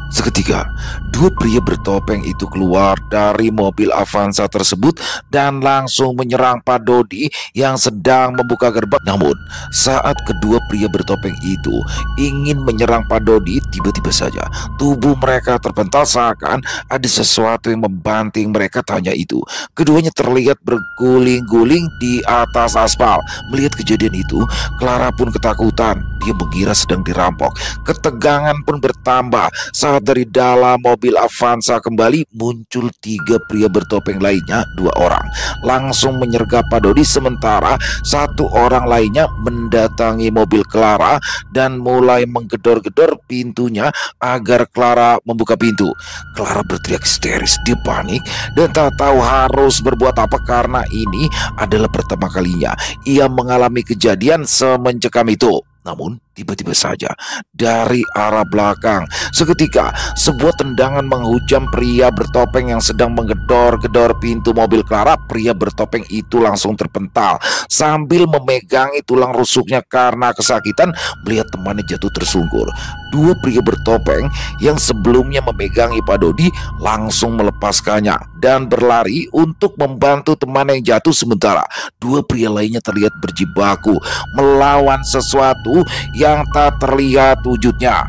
Speaker 1: Seketika, dua pria bertopeng itu keluar dari mobil Avanza tersebut dan langsung menyerang Pak Dodi yang sedang membuka gerbang. Namun, saat kedua pria bertopeng itu ingin menyerang Pak Dodi, tiba-tiba saja tubuh mereka terpental seakan ada sesuatu yang membanting mereka. Tanya itu, keduanya terlihat berguling-guling di atas aspal. Melihat kejadian itu, Clara pun ketakutan. Dia mengira sedang dirampok. Ketegangan pun bertambah saat dari dalam mobil Avanza kembali muncul tiga pria bertopeng lainnya. Dua orang langsung menyergap Pak Dodi, sementara satu orang lainnya mendatangi mobil Clara dan mulai menggedor-gedor pintunya agar Clara membuka pintu. Clara berteriak histeris. Dia panik dan tak tahu harus berbuat apa karena ini adalah pertama kalinya ia mengalami kejadian semencekam itu. Namun tiba-tiba saja dari arah belakang seketika sebuah tendangan menghujam pria bertopeng yang sedang menggedor-gedor pintu mobil Clara. Pria bertopeng itu langsung terpental sambil memegangi tulang rusuknya karena kesakitan melihat temannya jatuh tersungkur. Dua pria bertopeng yang sebelumnya memegangi Pak Dodi langsung melepaskannya dan berlari untuk membantu teman yang jatuh, sementara dua pria lainnya terlihat berjibaku melawan sesuatu yang tak terlihat wujudnya.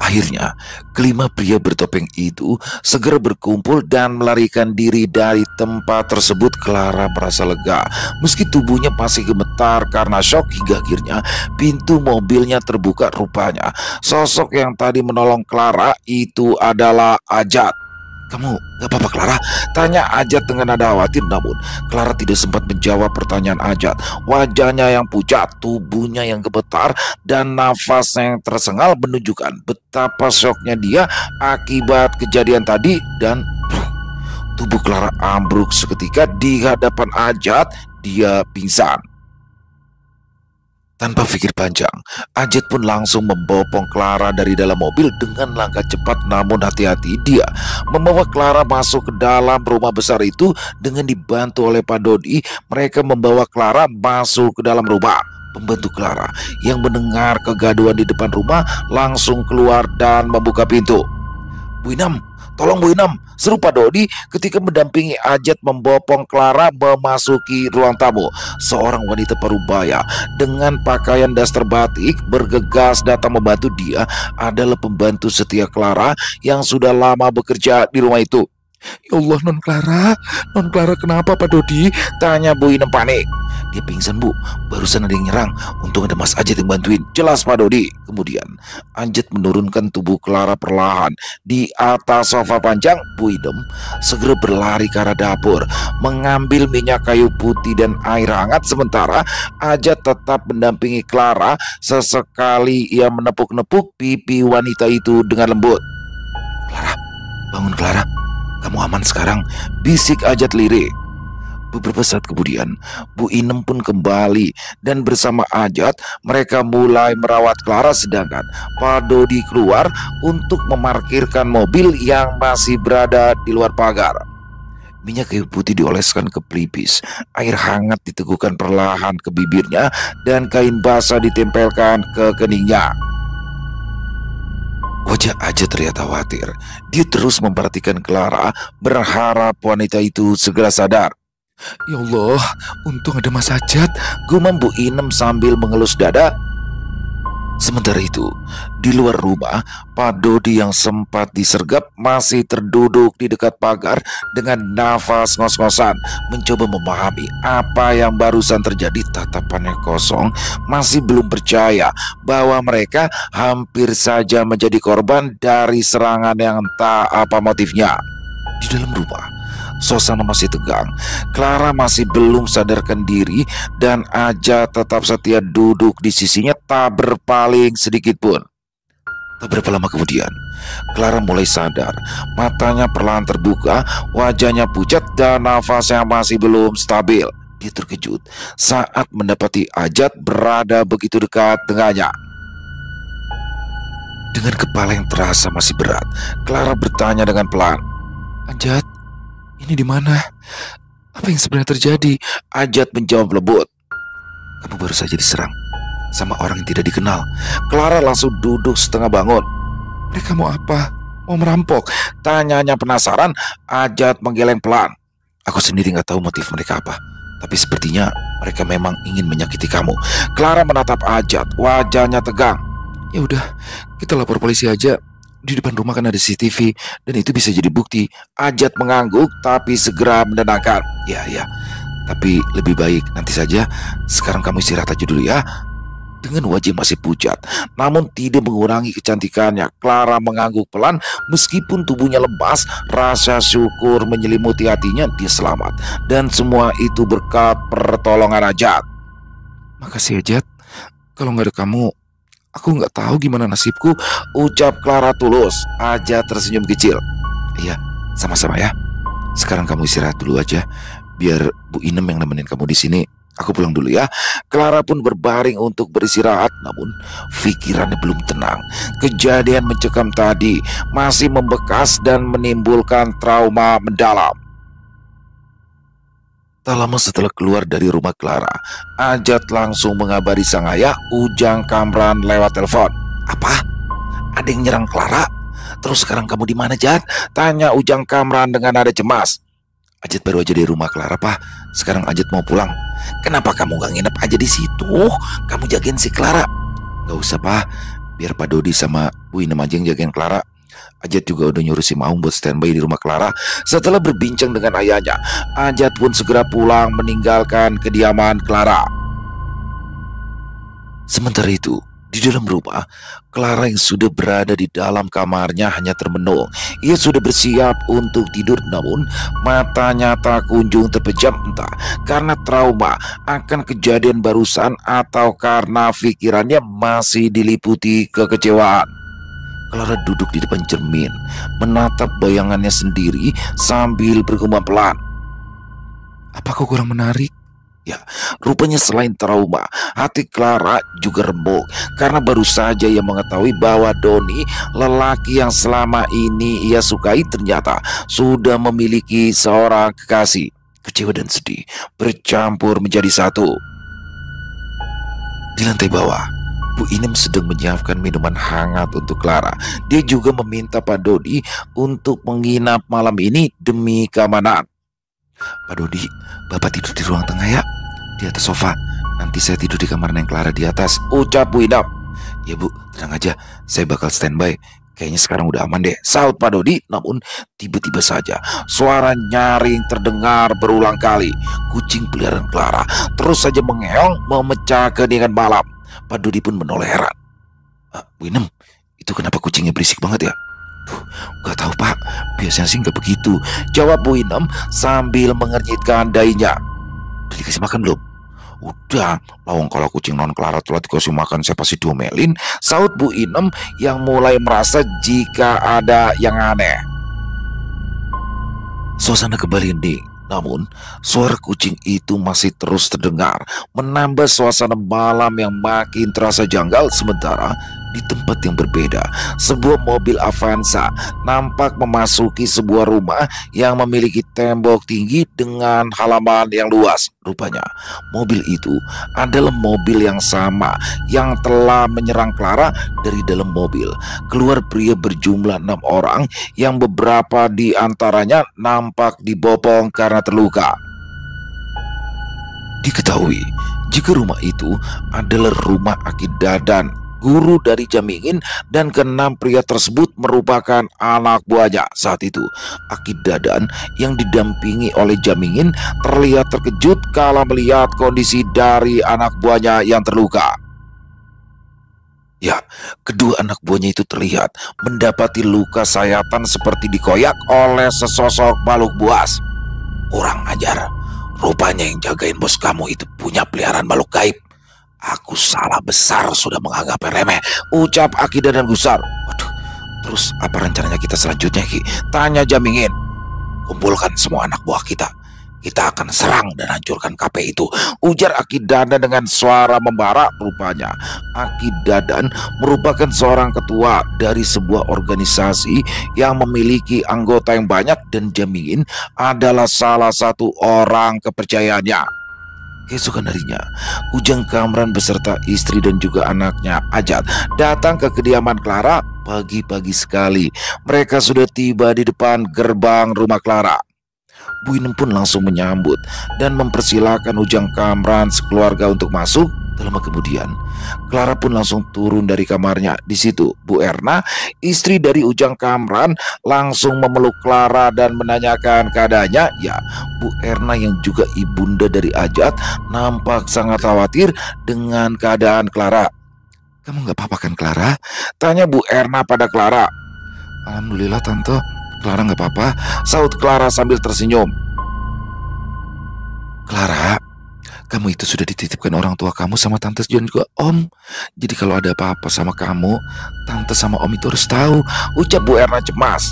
Speaker 1: Akhirnya, kelima pria bertopeng itu segera berkumpul dan melarikan diri dari tempat tersebut. Clara merasa lega meski tubuhnya masih gemetar karena shock. Hingga akhirnya pintu mobilnya terbuka. Rupanya sosok yang tadi menolong Clara itu adalah Ajat. "Kamu gak apa-apa Clara?" tanya Ajat dengan nada khawatir. Namun Clara tidak sempat menjawab pertanyaan Ajat. Wajahnya yang pucat, tubuhnya yang gemetar, dan nafasnya yang tersengal menunjukkan betapa syoknya dia akibat kejadian tadi. Dan tubuh Clara ambruk seketika di hadapan Ajat. Dia pingsan. Tanpa pikir panjang, Ajat pun langsung membopong Clara dari dalam mobil dengan langkah cepat namun hati-hati. Dia membawa Clara masuk ke dalam rumah besar itu dengan dibantu oleh Pak Dodi. Mereka membawa Clara masuk ke dalam rumah. Pembantu Clara yang mendengar kegaduhan di depan rumah langsung keluar dan membuka pintu. "Bu Inam, tolong Bu Inam," seru Pak Dodi ketika mendampingi Ajat membopong Clara memasuki ruang tamu. Seorang wanita parubaya dengan pakaian daster batik bergegas datang membantu. Dia adalah pembantu setia Clara yang sudah lama bekerja di rumah itu. "Ya Allah, Non Clara kenapa Pak Dodi?" tanya Bu Inem panik. "Dia pingsan Bu, barusan ada yang nyerang. Untung ada Mas Ajat yang bantuin," jelas Pak Dodi. Kemudian Ajat menurunkan tubuh Clara perlahan di atas sofa panjang. Bu Inem segera berlari ke arah dapur mengambil minyak kayu putih dan air hangat. Sementara Ajat tetap mendampingi Clara. Sesekali ia menepuk-nepuk pipi wanita itu dengan lembut. "Clara, bangun Clara. Kamu aman sekarang," bisik Ajat lirik. Beberapa saat kemudian, Bu Inem pun kembali dan bersama Ajat mereka mulai merawat Clara, sedangkan Pak Dodi keluar untuk memarkirkan mobil yang masih berada di luar pagar. Minyak kayu putih dioleskan ke pelipis, air hangat diteguhkan perlahan ke bibirnya, dan kain basah ditempelkan ke keningnya. Wajah Ajat terlihat khawatir. Dia terus memperhatikan Clara, berharap wanita itu segera sadar. "Ya Allah, untung ada Mas Ajat," gumam Bu Inem sambil mengelus dada. Sementara itu, di luar rumah, Pak Dodi yang sempat disergap masih terduduk di dekat pagar dengan nafas ngos-ngosan, mencoba memahami apa yang barusan terjadi. Tatapannya kosong, masih belum percaya bahwa mereka hampir saja menjadi korban dari serangan yang entah apa motifnya. Di dalam rumah, suasana masih tegang. Clara masih belum sadarkan diri dan Ajat tetap setia duduk di sisinya, tak berpaling sedikit pun. Tak berapa lama kemudian, Clara mulai sadar. Matanya perlahan terbuka, wajahnya pucat dan nafasnya masih belum stabil. Dia terkejut saat mendapati Ajat berada begitu dekat dengannya. Dengan kepala yang terasa masih berat, Clara bertanya dengan pelan, "Ajat, ini di mana? Apa yang sebenarnya terjadi?" Ajat menjawab lembut, "Kamu baru saja diserang sama orang yang tidak dikenal." Clara langsung duduk setengah bangun. "Mereka mau apa? Mau merampok?" tanyanya penasaran. Ajat menggeleng pelan, "Aku sendiri nggak tahu motif mereka apa, tapi sepertinya mereka memang ingin menyakiti kamu." Clara menatap Ajat, wajahnya tegang. "Ya udah, kita lapor polisi aja. Di depan rumah kan ada CCTV dan itu bisa jadi bukti." Ajat mengangguk tapi segera menenangkan. Ya, tapi lebih baik nanti saja. Sekarang kamu istirahat aja dulu ya." Dengan wajah masih pucat namun tidak mengurangi kecantikannya, Clara mengangguk pelan. Meskipun tubuhnya lemas, rasa syukur menyelimuti hatinya. Dia selamat dan semua itu berkat pertolongan Ajat. "Makasih Ajat, kalau nggak ada kamu aku nggak tahu gimana nasibku," ucap Clara tulus. Ajat tersenyum kecil. "Iya, sama-sama ya. Sekarang kamu istirahat dulu aja. Biar Bu Inem yang nemenin kamu di sini. Aku pulang dulu ya." Clara pun berbaring untuk beristirahat, namun pikirannya belum tenang. Kejadian mencekam tadi masih membekas dan menimbulkan trauma mendalam. Tak lama setelah keluar dari rumah Clara, Ajat langsung mengabari sang ayah, Ujang Kamran, lewat telepon. "Apa? Ada yang nyerang Clara? Terus sekarang kamu di mana, Jat?" tanya Ujang Kamran dengan nada cemas. "Ajat baru aja di rumah Clara, Pak. Sekarang Ajat mau pulang." "Kenapa kamu gak nginep aja di situ? Kamu jagain si Clara." "Gak usah, Pak. Biar Pak Dodi sama Bu Inem aja yang jagain Clara. Ajat juga udah nyuruh si Maung buat standby di rumah Clara." Setelah berbincang dengan ayahnya, Ajat pun segera pulang meninggalkan kediaman Clara. Sementara itu, di dalam rumah, Clara yang sudah berada di dalam kamarnya hanya termenung. Ia sudah bersiap untuk tidur, namun matanya tak kunjung terpejam, entah karena trauma akan kejadian barusan atau karena pikirannya masih diliputi kekecewaan. Clara duduk di depan cermin, menatap bayangannya sendiri sambil bergumam pelan, "Apa kau kurang menarik? Ya, rupanya selain trauma, hati Clara juga remuk karena baru saja ia mengetahui bahwa Doni, lelaki yang selama ini ia sukai, ternyata sudah memiliki seorang kekasih. Kecewa dan sedih bercampur menjadi satu. Di lantai bawah, Bu Inem sedang menyiapkan minuman hangat untuk Clara. Dia juga meminta Pak Dodi untuk menginap malam ini demi keamanan. Pak Dodi, Bapak tidur di ruang tengah ya, di atas sofa. Nanti saya tidur di kamar Neng Clara di atas, ucap Bu Inem. Ya Bu, tenang aja, saya bakal standby. Kayaknya sekarang udah aman deh, sahut Pak Dodi. Namun tiba-tiba saja suara nyaring terdengar berulang kali. Kucing peliharaan Clara terus saja mengeong memecah keheningan malam. Pak Dodi pun menoleh heran. Bu Inem, itu kenapa kucingnya berisik banget ya? Gak tahu Pak, biasanya sih gak begitu, jawab Bu Inem sambil mengernyitkan dahinya. Udah dikasih makan belum? Udah, lawang kalau kucing non Clara telah dikasih makan saya pasti diomelin, sahut Bu Inem yang mulai merasa jika ada yang aneh. Suasana kembali hening, namun suara kucing itu masih terus terdengar, menambah suasana malam yang makin terasa janggal. Sementara di tempat yang berbeda, sebuah mobil Avanza nampak memasuki sebuah rumah yang memiliki tembok tinggi dengan halaman yang luas. Rupanya mobil itu adalah mobil yang sama yang telah menyerang Clara. Dari dalam mobil keluar pria berjumlah 6 orang yang beberapa di antaranya nampak dibopong karena terluka. Diketahui jika rumah itu adalah rumah Aki Dadan, guru dari Jamingin, dan keenam pria tersebut merupakan anak buahnya. Saat itu Aki Dadan yang didampingi oleh Jamingin terlihat terkejut kala melihat kondisi dari anak buahnya yang terluka. Ya, kedua anak buahnya itu terlihat mendapati luka sayatan seperti dikoyak oleh sesosok makhluk buas. Kurang ajar, rupanya yang jagain bos kamu itu punya peliharaan makhluk gaib. Aku salah besar sudah menganggapnya remeh, ucap Aki Dadan gusar. Waduh, terus apa rencananya kita selanjutnya, Ki? Tanya Jamingin. Kumpulkan semua anak buah kita. Kita akan serang dan hancurkan KP itu, ujar Aki Dadan dengan suara membara. Rupanya Aki Dadan merupakan seorang ketua dari sebuah organisasi yang memiliki anggota yang banyak, dan Jamingin adalah salah satu orang kepercayaannya. Keesokan harinya, Ujang Kamran beserta istri dan juga anaknya Ajat datang ke kediaman Clara pagi-pagi sekali. Mereka sudah tiba di depan gerbang rumah Clara. Bu Inem pun langsung menyambut dan mempersilahkan Ujang Kamran sekeluarga untuk masuk. Tak lama kemudian, Clara pun langsung turun dari kamarnya. Di situ, Bu Erna, istri dari Ujang Kamran, langsung memeluk Clara dan menanyakan keadaannya. Ya, Bu Erna yang juga ibunda dari Ajat nampak sangat khawatir dengan keadaan Clara. Kamu nggak apa-apa kan, Clara? Tanya Bu Erna pada Clara. Alhamdulillah Tante, Clara nggak apa-apa, sahut Clara sambil tersenyum. Clara, kamu itu sudah dititipkan orang tua kamu sama Tante dan juga Om. Jadi kalau ada apa-apa sama kamu, Tante sama Om itu harus tahu, ucap Bu Erna cemas.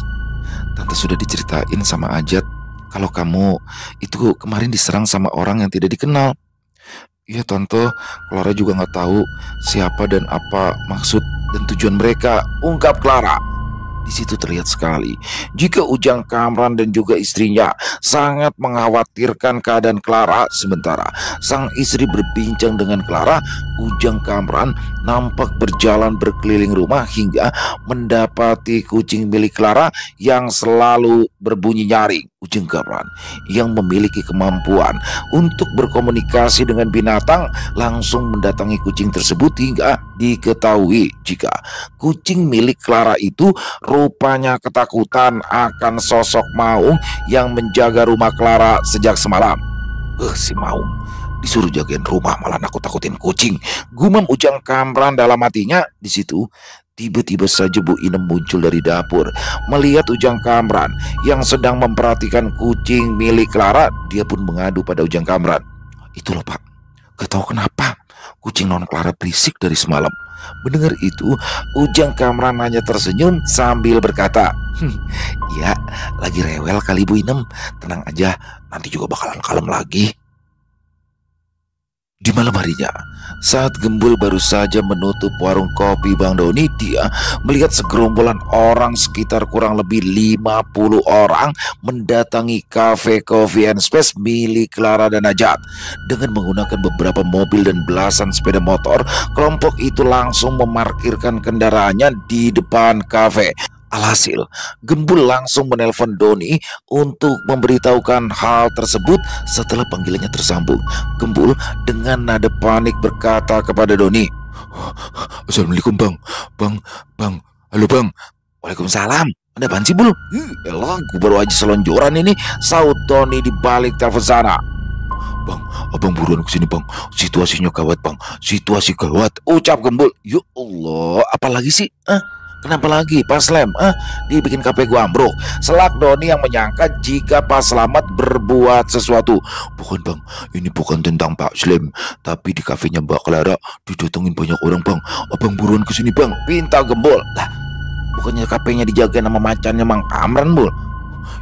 Speaker 1: Tante sudah diceritain sama Ajat kalau kamu itu kemarin diserang sama orang yang tidak dikenal. Iya Tante, Clara juga nggak tahu siapa dan apa maksud dan tujuan mereka, ungkap Clara. Di situ terlihat sekali jika Ujang Kamran dan juga istrinya sangat mengkhawatirkan keadaan Clara. Sementara sang istri berbincang dengan Clara, Ujang Kamran nampak berjalan berkeliling rumah hingga mendapati kucing milik Clara yang selalu berbunyi nyaring. Ujang Kamran yang memiliki kemampuan untuk berkomunikasi dengan binatang langsung mendatangi kucing tersebut hingga diketahui jika kucing milik Clara itu rupanya ketakutan akan sosok Maung yang menjaga rumah Clara sejak semalam. Si Maung disuruh jagain rumah malah nakut-takutin kucing, gumam Ujang Kamran dalam hatinya. Di situ tiba-tiba saja Bu Inem muncul dari dapur. Melihat Ujang Kamran yang sedang memperhatikan kucing milik Clara, dia pun mengadu pada Ujang Kamran. Itu loh Pak, gak tahu kenapa kucing non Clara berisik dari semalam. Mendengar itu, Ujang Kamran hanya tersenyum sambil berkata, ya lagi rewel kali Bu Inem, tenang aja, nanti juga bakalan kalem lagi. Di malam harinya, saat Gembul baru saja menutup warung kopi Bang Doni, dia melihat segerombolan orang sekitar kurang lebih 50 orang mendatangi kafe Coffee and Space milik Clara dan Najat. Dengan menggunakan beberapa mobil dan belasan sepeda motor, kelompok itu langsung memarkirkan kendaraannya di depan kafe. Alhasil, Gembul langsung menelpon Doni untuk memberitahukan hal tersebut. Setelah panggilannya tersambung, Gembul dengan nada panik berkata kepada Doni, "Assalamualaikum bang, bang, halo bang." "Waalaikumsalam, ada apaan sih Bul?" "Elah, gue baru aja selonjoran ini," saut Doni di balik telepon sana. "Bang, abang buruan kesini bang, situasinya gawat bang, situasi gawat," ucap Gembul. "Ya Allah, apalagi sih? Kenapa lagi Pak Slem? Dia bikin KP gua ambruk." Selak Doni yang menyangka jika Pak Slamet berbuat sesuatu. "Bukan bang, ini bukan tentang Pak Slem, tapi di kafenya Mbak Clara didatengin banyak orang bang. Abang buruan kesini bang," pinta Gembul. "Lah, bukannya KP-nya dijaga nama macannya Mang Kamran Bul?"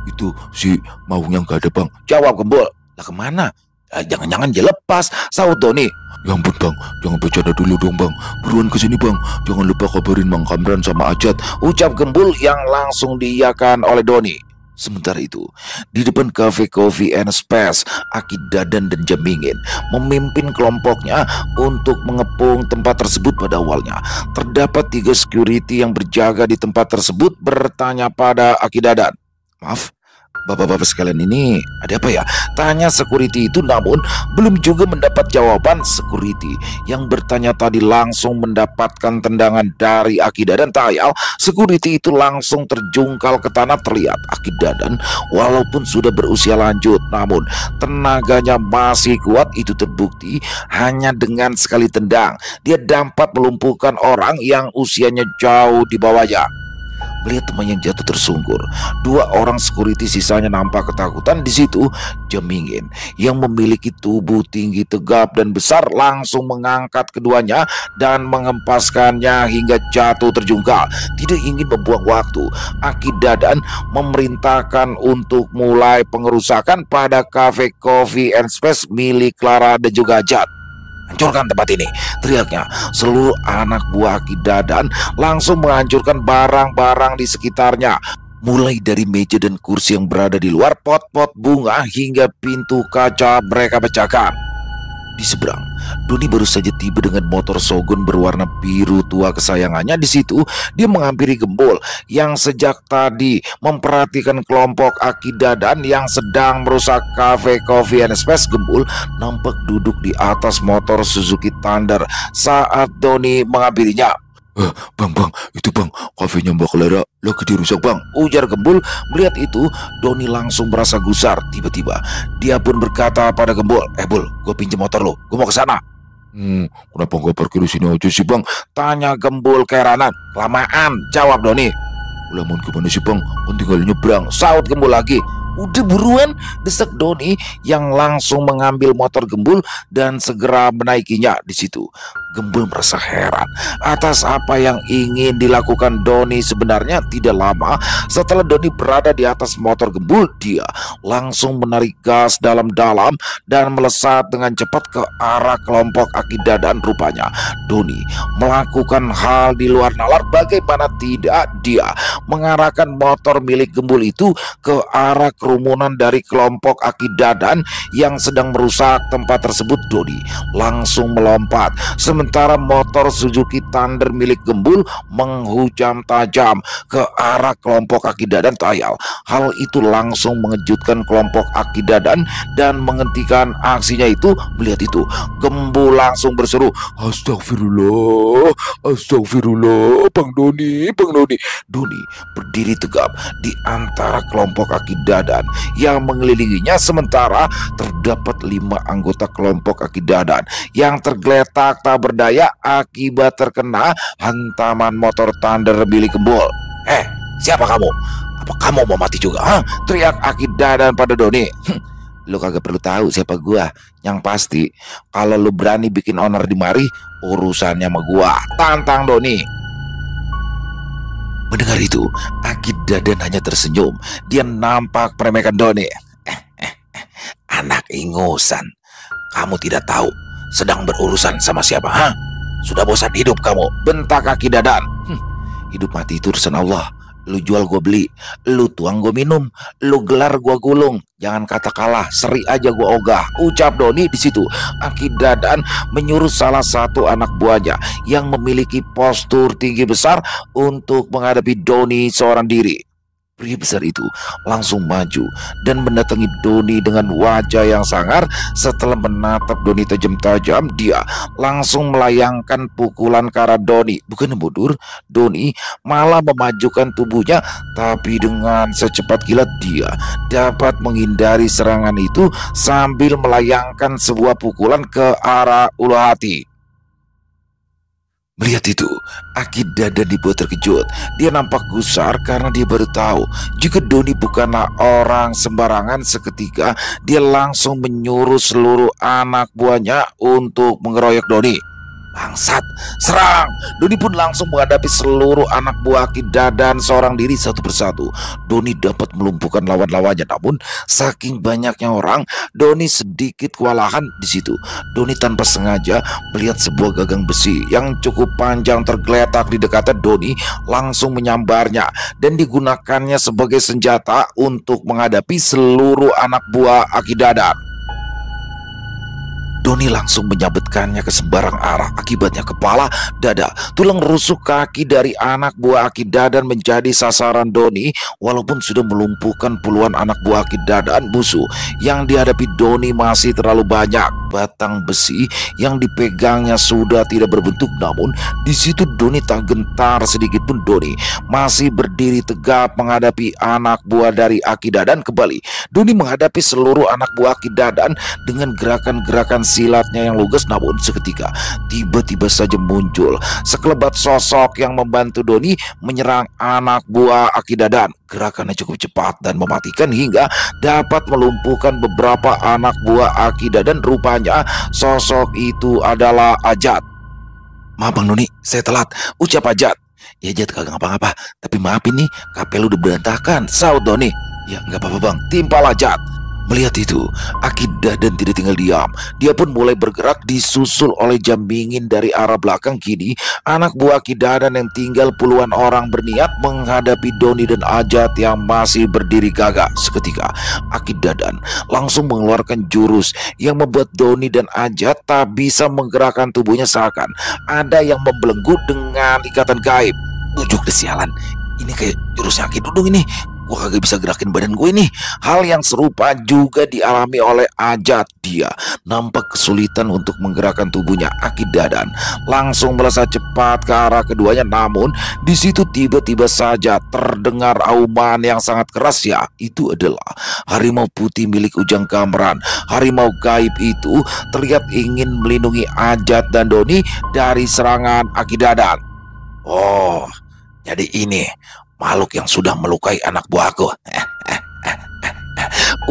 Speaker 1: "Itu si Maung yang gak ada bang," jawab Gembul. "Lah kemana?" "Jangan-jangan dia lepas," saut Doni. "Ya ampun bang, jangan bercanda dulu dong bang, buruan kesini bang, jangan lupa kabarin Mang Kamran sama Ajat," ucap Gembul yang langsung diiyakan oleh Doni. Sementara itu, di depan kafe Coffee and Space, Aki Dadan dan Jamingin memimpin kelompoknya untuk mengepung tempat tersebut. Pada awalnya, terdapat 3 security yang berjaga di tempat tersebut bertanya pada Aki Dadan, "Maaf, bapak-bapak sekalian, ini ada apa ya?" tanya security itu, namun belum juga mendapat jawaban. Security yang bertanya tadi langsung mendapatkan tendangan dari Aki Dadan. Tayal, security itu langsung terjungkal ke tanah. Terlihat Aki Dadan walaupun sudah berusia lanjut, namun tenaganya masih kuat. Itu terbukti hanya dengan sekali tendang dia dapat melumpuhkan orang yang usianya jauh di bawahnya. Melihat teman yang jatuh tersungkur, 2 orang security sisanya nampak ketakutan. Di situ, Jamingin yang memiliki tubuh tinggi, tegap dan besar langsung mengangkat keduanya dan mengempaskannya hingga jatuh terjungkal. Tidak ingin membuang waktu, Aki Dadan memerintahkan untuk mulai pengerusakan pada kafe Coffee and Space milik Clara dan juga Ajat. "Hancurkan tempat ini," teriaknya. Seluruh anak buah Aki Dadan langsung menghancurkan barang-barang di sekitarnya, mulai dari meja dan kursi yang berada di luar, pot-pot bunga hingga pintu kaca mereka pecahkan. Di seberang, Doni baru saja tiba dengan motor Shogun berwarna biru tua kesayangannya. Di situ, dia menghampiri Gembul yang sejak tadi memperhatikan kelompok Aki Dadan yang sedang merusak kafe Coffee and Space. Gembul nampak duduk di atas motor Suzuki Thunder saat Doni menghampirinya. Bang, itu bang, kafenya Mbak Clara lagi dirusak bang," ujar Gembul. Melihat itu, Doni langsung merasa gusar. Tiba-tiba, dia pun berkata pada Gembul, Bul, gue pinjam motor lo, gue mau ke sana." Kenapa gak parkir di sini aja sih bang?" tanya Gembul keheranan. "Kelamaan," jawab Doni. "Lamun gimana sih bang, kan tinggal nyebrang," saut Gembul lagi. "Udah buruan," desak Doni yang langsung mengambil motor Gembul dan segera menaikinya. Di situ, Gembul merasa heran atas apa yang ingin dilakukan Doni. Sebenarnya tidak lama setelah Doni berada di atas motor Gembul, dia langsung menarik gas dalam-dalam dan melesat dengan cepat ke arah kelompok Aki Dadan. Rupanya Doni melakukan hal di luar nalar. Bagaimana tidak, dia mengarahkan motor milik Gembul itu ke arah kerumunan dari kelompok Aki Dadan yang sedang merusak tempat tersebut. Doni langsung melompat, sementara motor Suzuki Thunder milik Gembul menghujam tajam ke arah kelompok Aki Dadan. Tayal, hal itu langsung mengejutkan kelompok Aki Dadan dan menghentikan aksinya itu. Melihat itu, Gembul langsung berseru, Astagfirullah, astagfirullah, Bang Doni, Bang Doni." Doni berdiri tegap di antara kelompok Aki Dadan yang mengelilinginya, sementara terdapat 5 anggota kelompok Aki Dadan yang tergeletak tak berdaya akibat terkena hantaman motor Thunder milik Gembul. Siapa kamu? Apa kamu mau mati juga?" teriak Aki Dadan pada Doni. "Lu kagak perlu tahu siapa gua. Yang pasti, kalau lu berani bikin onar di mari, urusannya sama gua," tantang Doni. Mendengar itu, Aki Dadan hanya tersenyum. Dia nampak meremehkan Doni. Anak ingusan, kamu tidak tahu sedang berurusan sama siapa? Hah? Sudah bosan hidup kamu? Bentak Aki Dadan. Hidup mati itu urusan Allah. Lu jual gue beli, lu tuang gue minum, lu gelar gue gulung. Jangan kata kalah, seri aja gue ogah, ucap Doni di situ. Aki Dadan menyuruh salah satu anak buahnya yang memiliki postur tinggi besar untuk menghadapi Doni seorang diri. Pria besar itu langsung maju dan mendatangi Doni dengan wajah yang sangar. Setelah menatap Doni tajam-tajam, dia langsung melayangkan pukulan ke arah Doni. Bukan mundur, Doni malah memajukan tubuhnya, tapi dengan secepat kilat dia dapat menghindari serangan itu sambil melayangkan sebuah pukulan ke arah ulu hati. Melihat itu, Aki Dadan dibuat terkejut. Dia nampak gusar karena dia baru tahu jika Doni bukanlah orang sembarangan. Seketika dia langsung menyuruh seluruh anak buahnya untuk mengeroyok Doni. Bangsat, serang! Doni pun langsung menghadapi seluruh anak buah Aki Dadan seorang diri satu persatu. Doni dapat melumpuhkan lawan-lawannya, namun saking banyaknya orang, Doni sedikit kewalahan di situ. Doni tanpa sengaja melihat sebuah gagang besi yang cukup panjang tergeletak di dekatnya. Doni langsung menyambarnya dan digunakannya sebagai senjata untuk menghadapi seluruh anak buah Aki Dadan. Doni langsung menyabetkannya ke sembarang arah. Akibatnya kepala, dada, tulang rusuk kaki dari anak buah Aki Dadan menjadi sasaran Doni. Walaupun sudah melumpuhkan puluhan anak buah Aki Dadan, musuh yang dihadapi Doni masih terlalu banyak. Batang besi yang dipegangnya sudah tidak berbentuk, namun di situ Doni tak gentar sedikit pun. Doni masih berdiri tegap menghadapi anak buah dari Aki Dadan. Kembali Doni menghadapi seluruh anak buah Aki Dadan dengan gerakan-gerakan silatnya yang lugas, namun seketika tiba-tiba saja muncul sekelebat sosok yang membantu Doni menyerang anak buah Aki Dadan. Gerakannya cukup cepat dan mematikan hingga dapat melumpuhkan beberapa anak buah Aki Dadan. Rupanya sosok itu adalah Ajat. Maaf Bang Doni, saya telat, ucap Ajat. Ya Ajat, kagak ngapa-ngapa, tapi maaf ini kapel udah berantakan, saut Doni. Ya nggak apa-apa Bang, timpal Ajat. Melihat itu, Aki Dadan tidak tinggal diam. Dia pun mulai bergerak disusul oleh Jamingin dari arah belakang. Kini anak buah Aki Dadan yang tinggal puluhan orang berniat menghadapi Doni dan Ajat yang masih berdiri gagah. Seketika Aki Dadan langsung mengeluarkan jurus yang membuat Doni dan Ajat tak bisa menggerakkan tubuhnya, seakan ada yang membelenggu dengan ikatan gaib. Ujuk desialan, ini kayak jurusnya Aki Dudung ini. Gue kagak bisa gerakin badan gue ini. Hal yang serupa juga dialami oleh Ajat. Dia nampak kesulitan untuk menggerakkan tubuhnya. Aki Dadan langsung melesat cepat ke arah keduanya, namun di situ tiba-tiba saja terdengar auman yang sangat keras. Ya, itu adalah harimau putih milik Ujang Kamran. Harimau gaib itu terlihat ingin melindungi Ajat dan Doni dari serangan Aki Dadan. Oh, jadi ini makhluk yang sudah melukai anak buahku.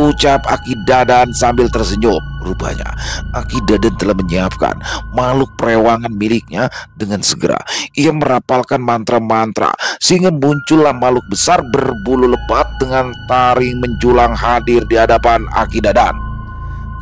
Speaker 1: Ucap Aki Dadan sambil tersenyum. Rupanya Aki Dadan telah menyiapkan makhluk perewangan miliknya. Dengan segera ia merapalkan mantra-mantra sehingga muncullah makhluk besar berbulu lebat dengan taring menjulang hadir di hadapan Aki Dadan.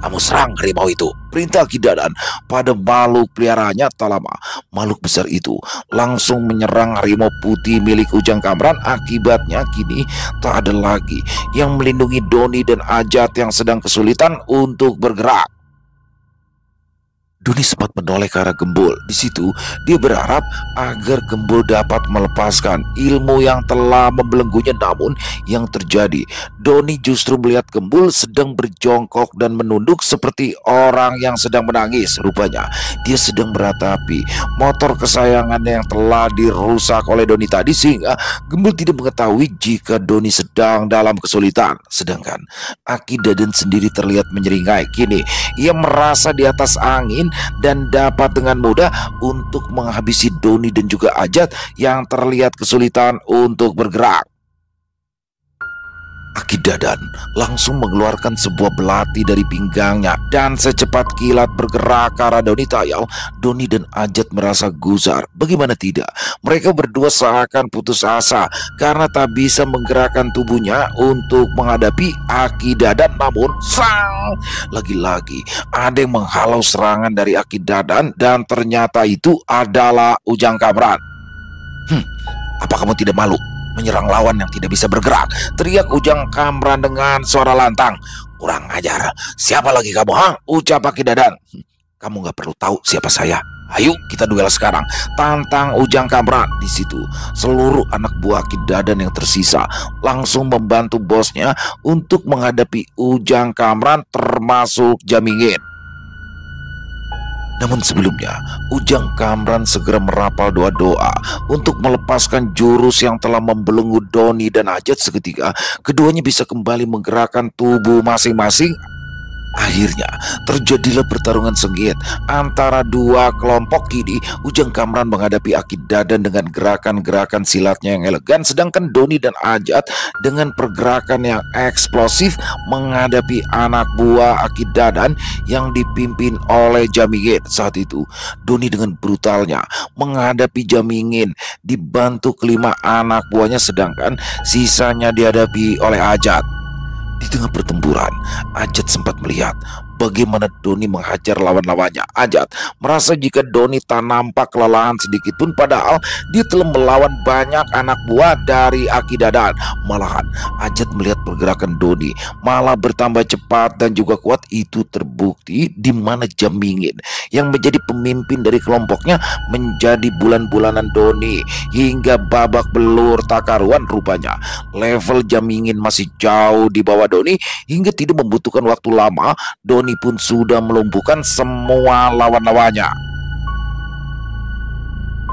Speaker 1: Kamu serang harimau itu, perintah Aki Dadan pada makhluk peliharaannya. Tak lama makhluk besar itu langsung menyerang harimau putih milik Ujang Kamran. Akibatnya kini tak ada lagi yang melindungi Doni dan Ajat yang sedang kesulitan untuk bergerak. Doni sempat menoleh ke arah Gembul. Di situ dia berharap agar Gembul dapat melepaskan ilmu yang telah membelenggunya. Namun yang terjadi, Doni justru melihat Gembul sedang berjongkok dan menunduk seperti orang yang sedang menangis. Rupanya dia sedang meratapi motor kesayangannya yang telah dirusak oleh Doni tadi, sehingga Gembul tidak mengetahui jika Doni sedang dalam kesulitan. Sedangkan Aki Dadan sendiri terlihat menyeringai. Kini ia merasa di atas angin dan dapat dengan mudah untuk menghabisi Doni dan juga Ajat yang terlihat kesulitan untuk bergerak. Aki Dadan langsung mengeluarkan sebuah belati dari pinggangnya dan secepat kilat bergerak ke arah Doni Tayal. Doni dan Ajat merasa gusar. Bagaimana tidak? Mereka berdua seakan putus asa karena tak bisa menggerakkan tubuhnya untuk menghadapi Aki Dadan. Namun, sang! Lagi-lagi ada yang menghalau serangan dari Aki Dadan dan ternyata itu adalah Ujang Kamran. Apa kamu tidak malu menyerang lawan yang tidak bisa bergerak? Teriak Ujang Kamran dengan suara lantang. Kurang ajar, siapa lagi kamu, ha? Ucap Aki Dadan. Kamu gak perlu tahu siapa saya. Ayo kita duel sekarang, tantang Ujang Kamran. Di situ seluruh anak buah Aki Dadan yang tersisa langsung membantu bosnya untuk menghadapi Ujang Kamran, termasuk Jamingin. Namun sebelumnya, Ujang Kamran segera merapal doa-doa untuk melepaskan jurus yang telah membelenggu Doni dan Ajat seketika. Keduanya bisa kembali menggerakkan tubuh masing-masing. Akhirnya terjadilah pertarungan sengit antara dua kelompok. Kini Ujang Kamran menghadapi Aki Dadan dengan gerakan-gerakan silatnya yang elegan, sedangkan Doni dan Ajat dengan pergerakan yang eksplosif menghadapi anak buah Aki Dadan yang dipimpin oleh Jamingin. Saat itu Doni dengan brutalnya menghadapi Jamingin dibantu kelima anak buahnya, sedangkan sisanya dihadapi oleh Ajat. Di tengah pertempuran, Ajat sempat melihat bagaimana Doni menghajar lawan-lawannya. Ajat merasa jika Doni tak nampak kelelahan sedikit pun, padahal dia telah melawan banyak anak buah dari Aki Dadan. Malahan Ajat melihat pergerakan Doni malah bertambah cepat dan juga kuat. Itu terbukti di mana Jamingin yang menjadi pemimpin dari kelompoknya menjadi bulan-bulanan Doni hingga babak belur tak karuan. Rupanya level Jamingin masih jauh di bawah Doni, hingga tidak membutuhkan waktu lama Doni pun sudah melumpuhkan semua lawan-lawannya.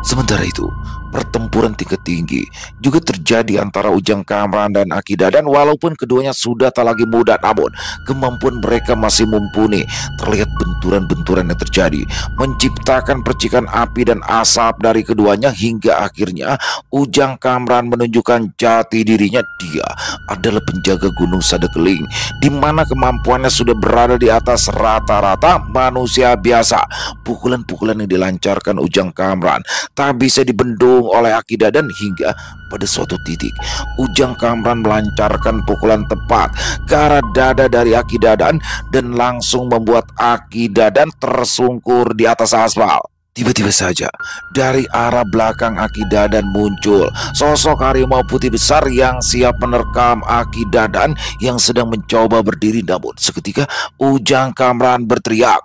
Speaker 1: Sementara itu, pertempuran tingkat tinggi juga terjadi antara Ujang Kamran dan Aki Dadan. Walaupun keduanya sudah tak lagi muda, namun kemampuan mereka masih mumpuni. Terlihat benturan-benturan yang terjadi menciptakan percikan api dan asap dari keduanya, hingga akhirnya Ujang Kamran menunjukkan jati dirinya. Dia adalah penjaga Gunung Sadekeling, di mana kemampuannya sudah berada di atas rata-rata manusia biasa. Pukulan-pukulan yang dilancarkan Ujang Kamran tak bisa dibendung oleh Aki Dadan, hingga pada suatu titik Ujang Kamran melancarkan pukulan tepat ke arah dada dari Aki Dadan dan langsung membuat Aki Dadan tersungkur di atas aspal. Tiba-tiba saja dari arah belakang Aki Dadan muncul sosok harimau putih besar yang siap menerkam Aki Dadan yang sedang mencoba berdiri. Namun seketika Ujang Kamran berteriak,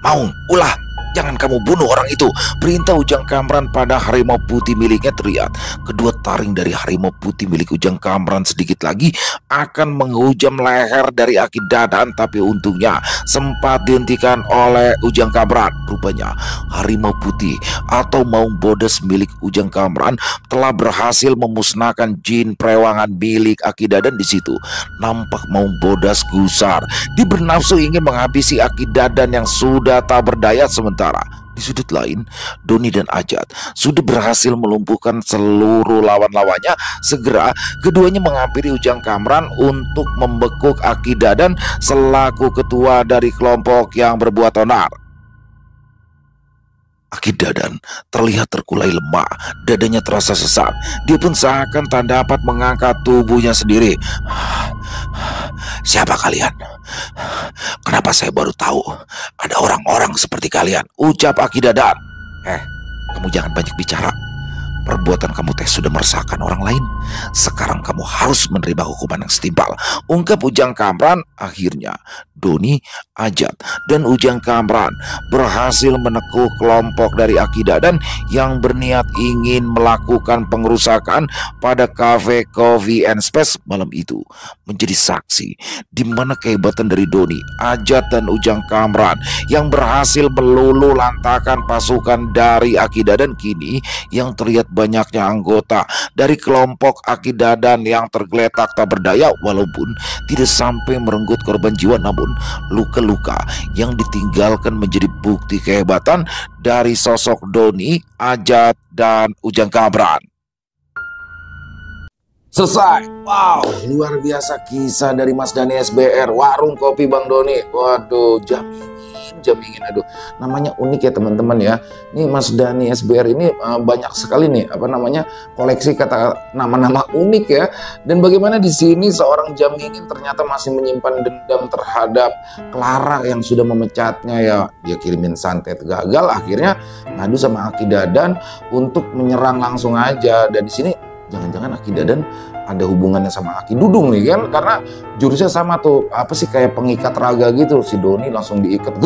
Speaker 1: "Maung, ulah! Jangan kamu bunuh orang itu!" Perintah Ujang Kamran pada harimau putih miliknya. Teriak kedua taring dari harimau putih milik Ujang Kamran sedikit lagi akan menghujam leher dari Aki Dadan, tapi untungnya sempat dihentikan oleh Ujang Kamran. Rupanya harimau putih atau Maung Bodas milik Ujang Kamran telah berhasil memusnahkan jin perewangan milik Aki Dadan. Di situ nampak Maung Bodas gusar, dia bernafsu ingin menghabisi Aki Dadan yang sudah tak berdaya. Sementara di sudut lain, Doni dan Ajat sudah berhasil melumpuhkan seluruh lawan-lawannya. Segera keduanya menghampiri Ujang Kamran untuk membekuk Aki Dadan selaku ketua dari kelompok yang berbuat onar. Aki Dadan terlihat terkulai lemah, dadanya terasa sesak. Dia pun seakan tak dapat mengangkat tubuhnya sendiri. "Siapa kalian? Kenapa saya baru tahu ada orang-orang seperti kalian?" ucap Aki Dadan. Kamu jangan banyak bicara. Perbuatan kamu teh sudah meresahkan orang lain. Sekarang kamu harus menerima hukuman yang setimpal, ungkap Ujang Kamran. Akhirnya Doni, Ajat, dan Ujang Kamran berhasil menekuk kelompok dari Aki Dadan yang berniat ingin melakukan pengerusakan pada kafe Coffee and Space malam itu. Menjadi saksi di mana kehebatan dari Doni, Ajat, dan Ujang Kamran yang berhasil meluluh lantakan pasukan dari Aki Dadan. Kini yang terlihat banyaknya anggota dari kelompok Aki Dadan yang tergeletak tak berdaya, walaupun tidak sampai merenggut korban jiwa, namun luka-luka yang ditinggalkan menjadi bukti kehebatan dari sosok Doni, Ajat, dan Ujang Kamran. Selesai. Wow, luar biasa kisah dari Mas Dani SBR, warung kopi Bang Doni. Waduh, jamingin, aduh. Namanya unik ya teman-teman ya. Nih Mas Dani SBR ini banyak sekali nih koleksi kata nama-nama unik ya. Dan bagaimana di sini seorang jamingin ternyata masih menyimpan dendam terhadap Clara yang sudah memecatnya ya. Dia kirimin santet, gagal, akhirnya ngadu sama Aki Dadan untuk menyerang langsung aja. Dan di sini jangan-jangan Aki Dadan ada hubungannya sama Aki Dudung nih kan, karena jurusnya sama tuh, apa sih, kayak pengikat raga gitu. Si Doni langsung diikat,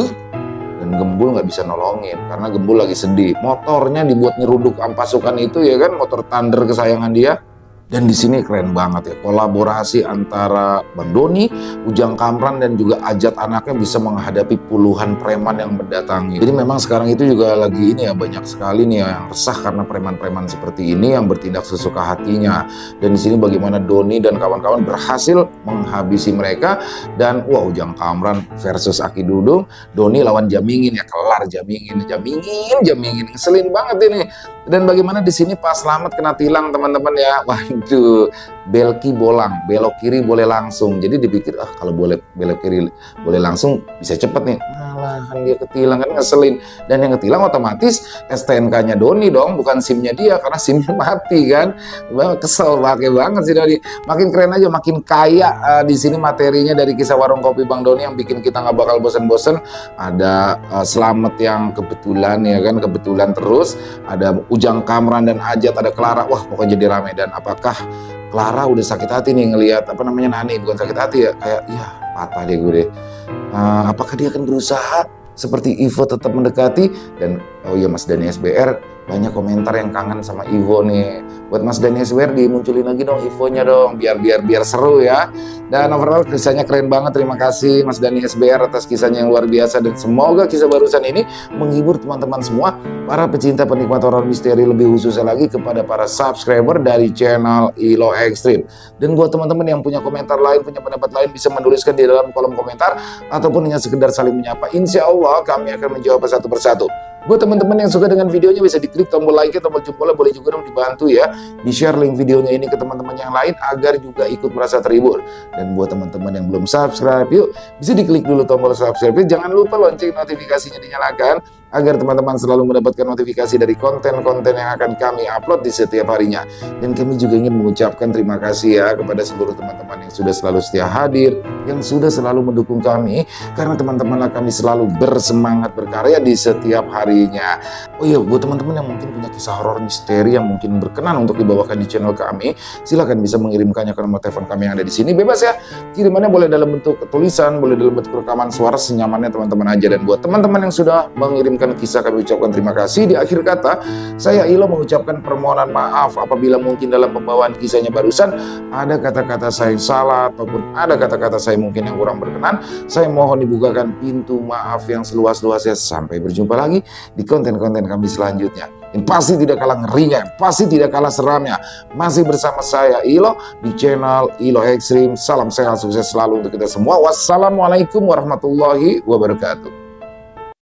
Speaker 1: dan Gembul nggak bisa nolongin karena Gembul lagi sedih. Motornya dibuat nyeruduk pasukan itu ya kan, motor Thunder kesayangan dia. Dan di sini keren banget ya, kolaborasi antara Bang Doni, Ujang Kamran, dan juga Ajat anaknya bisa menghadapi puluhan preman yang mendatangi. Jadi memang sekarang itu juga lagi ini ya, banyak sekali nih yang resah karena preman-preman seperti ini yang bertindak sesuka hatinya. Dan di sini bagaimana Doni dan kawan-kawan berhasil menghabisi mereka. Dan wah, Ujang Kamran versus Aki Dudung, Doni lawan Jamingin ya, kelar Jamingin, ngeselin banget ini. Dan bagaimana di sini Pak Slamet kena tilang teman-teman ya. Waduh, belki bolang, belok kiri boleh langsung. Jadi dipikir kalau boleh belok kiri boleh langsung bisa cepet nih. Malahan dia ketilang, kan ngeselin. Dan yang ketilang otomatis STNK-nya Doni dong, bukan SIM-nya dia karena SIM-nya mati kan. Kesel pakai banget sih Doni. Makin keren aja, makin kaya di sini materinya dari kisah warung kopi Bang Doni yang bikin kita nggak bakal bosen-bosen. Ada Slamet yang kebetulan ya kan, kebetulan terus. Ada Ujang Kamran dan Ajat, ada Clara. Wah, pokoknya jadi rame. Dan apakah Clara udah sakit hati nih ngelihat Nani, bukan sakit hati ya, kayak ya patah deh gue deh. Apakah dia akan berusaha seperti Ivo tetap mendekati? Dan oh iya, Mas Dani SBR banyak komentar yang kangen sama Ivo nih. Buat Mas Dani SBR dimunculin lagi dong Ivonya dong, biar seru ya. Dan overall kisahnya keren banget. Terima kasih Mas Dani SBR atas kisahnya yang luar biasa, dan semoga kisah barusan ini menghibur teman-teman semua, para pecinta penikmat horor misteri, lebih khususnya lagi kepada para subscriber dari channel Ilo Extreme. Dan buat teman-teman yang punya komentar lain, punya pendapat lain, bisa menuliskan di dalam kolom komentar ataupun hanya sekedar saling menyapa. Insya Allah kami akan menjawab satu persatu. Buat teman-teman yang suka dengan videonya bisa diklik tombol like, tombol jempolnya, boleh juga dong dibantu ya, di-share link videonya ini ke teman-teman yang lain agar juga ikut merasa terhibur. Dan buat teman-teman yang belum subscribe, yuk bisa diklik dulu tombol subscribe. Jangan lupa lonceng notifikasinya dinyalakan agar teman-teman selalu mendapatkan notifikasi dari konten-konten yang akan kami upload di setiap harinya. Dan kami juga ingin mengucapkan terima kasih ya kepada seluruh teman-teman yang sudah selalu setia hadir, yang sudah selalu mendukung kami, karena teman-temanlah kami selalu bersemangat berkarya di setiap harinya. Oh iya, buat teman-teman yang mungkin punya kisah horor misteri yang mungkin berkenan untuk dibawakan di channel kami, silakan bisa mengirimkannya ke nomor telepon kami yang ada di sini. Bebas ya, kirimannya boleh dalam bentuk tulisan, boleh dalam bentuk rekaman suara, senyamannya teman-teman aja. Dan buat teman-teman yang sudah mengirim kisah, kami ucapkan terima kasih. Di akhir kata, saya Ilo mengucapkan permohonan maaf apabila mungkin dalam pembawaan kisahnya barusan ada kata-kata saya yang salah ataupun ada kata-kata saya mungkin yang kurang berkenan. Saya mohon dibukakan pintu maaf yang seluas-luasnya. Sampai berjumpa lagi di konten-konten kami selanjutnya. Yang pasti tidak kalah ngerinya, pasti tidak kalah seramnya. Masih bersama saya Ilo di channel Ilo Extreme. Salam sehat, sukses selalu untuk kita semua. Wassalamualaikum warahmatullahi wabarakatuh.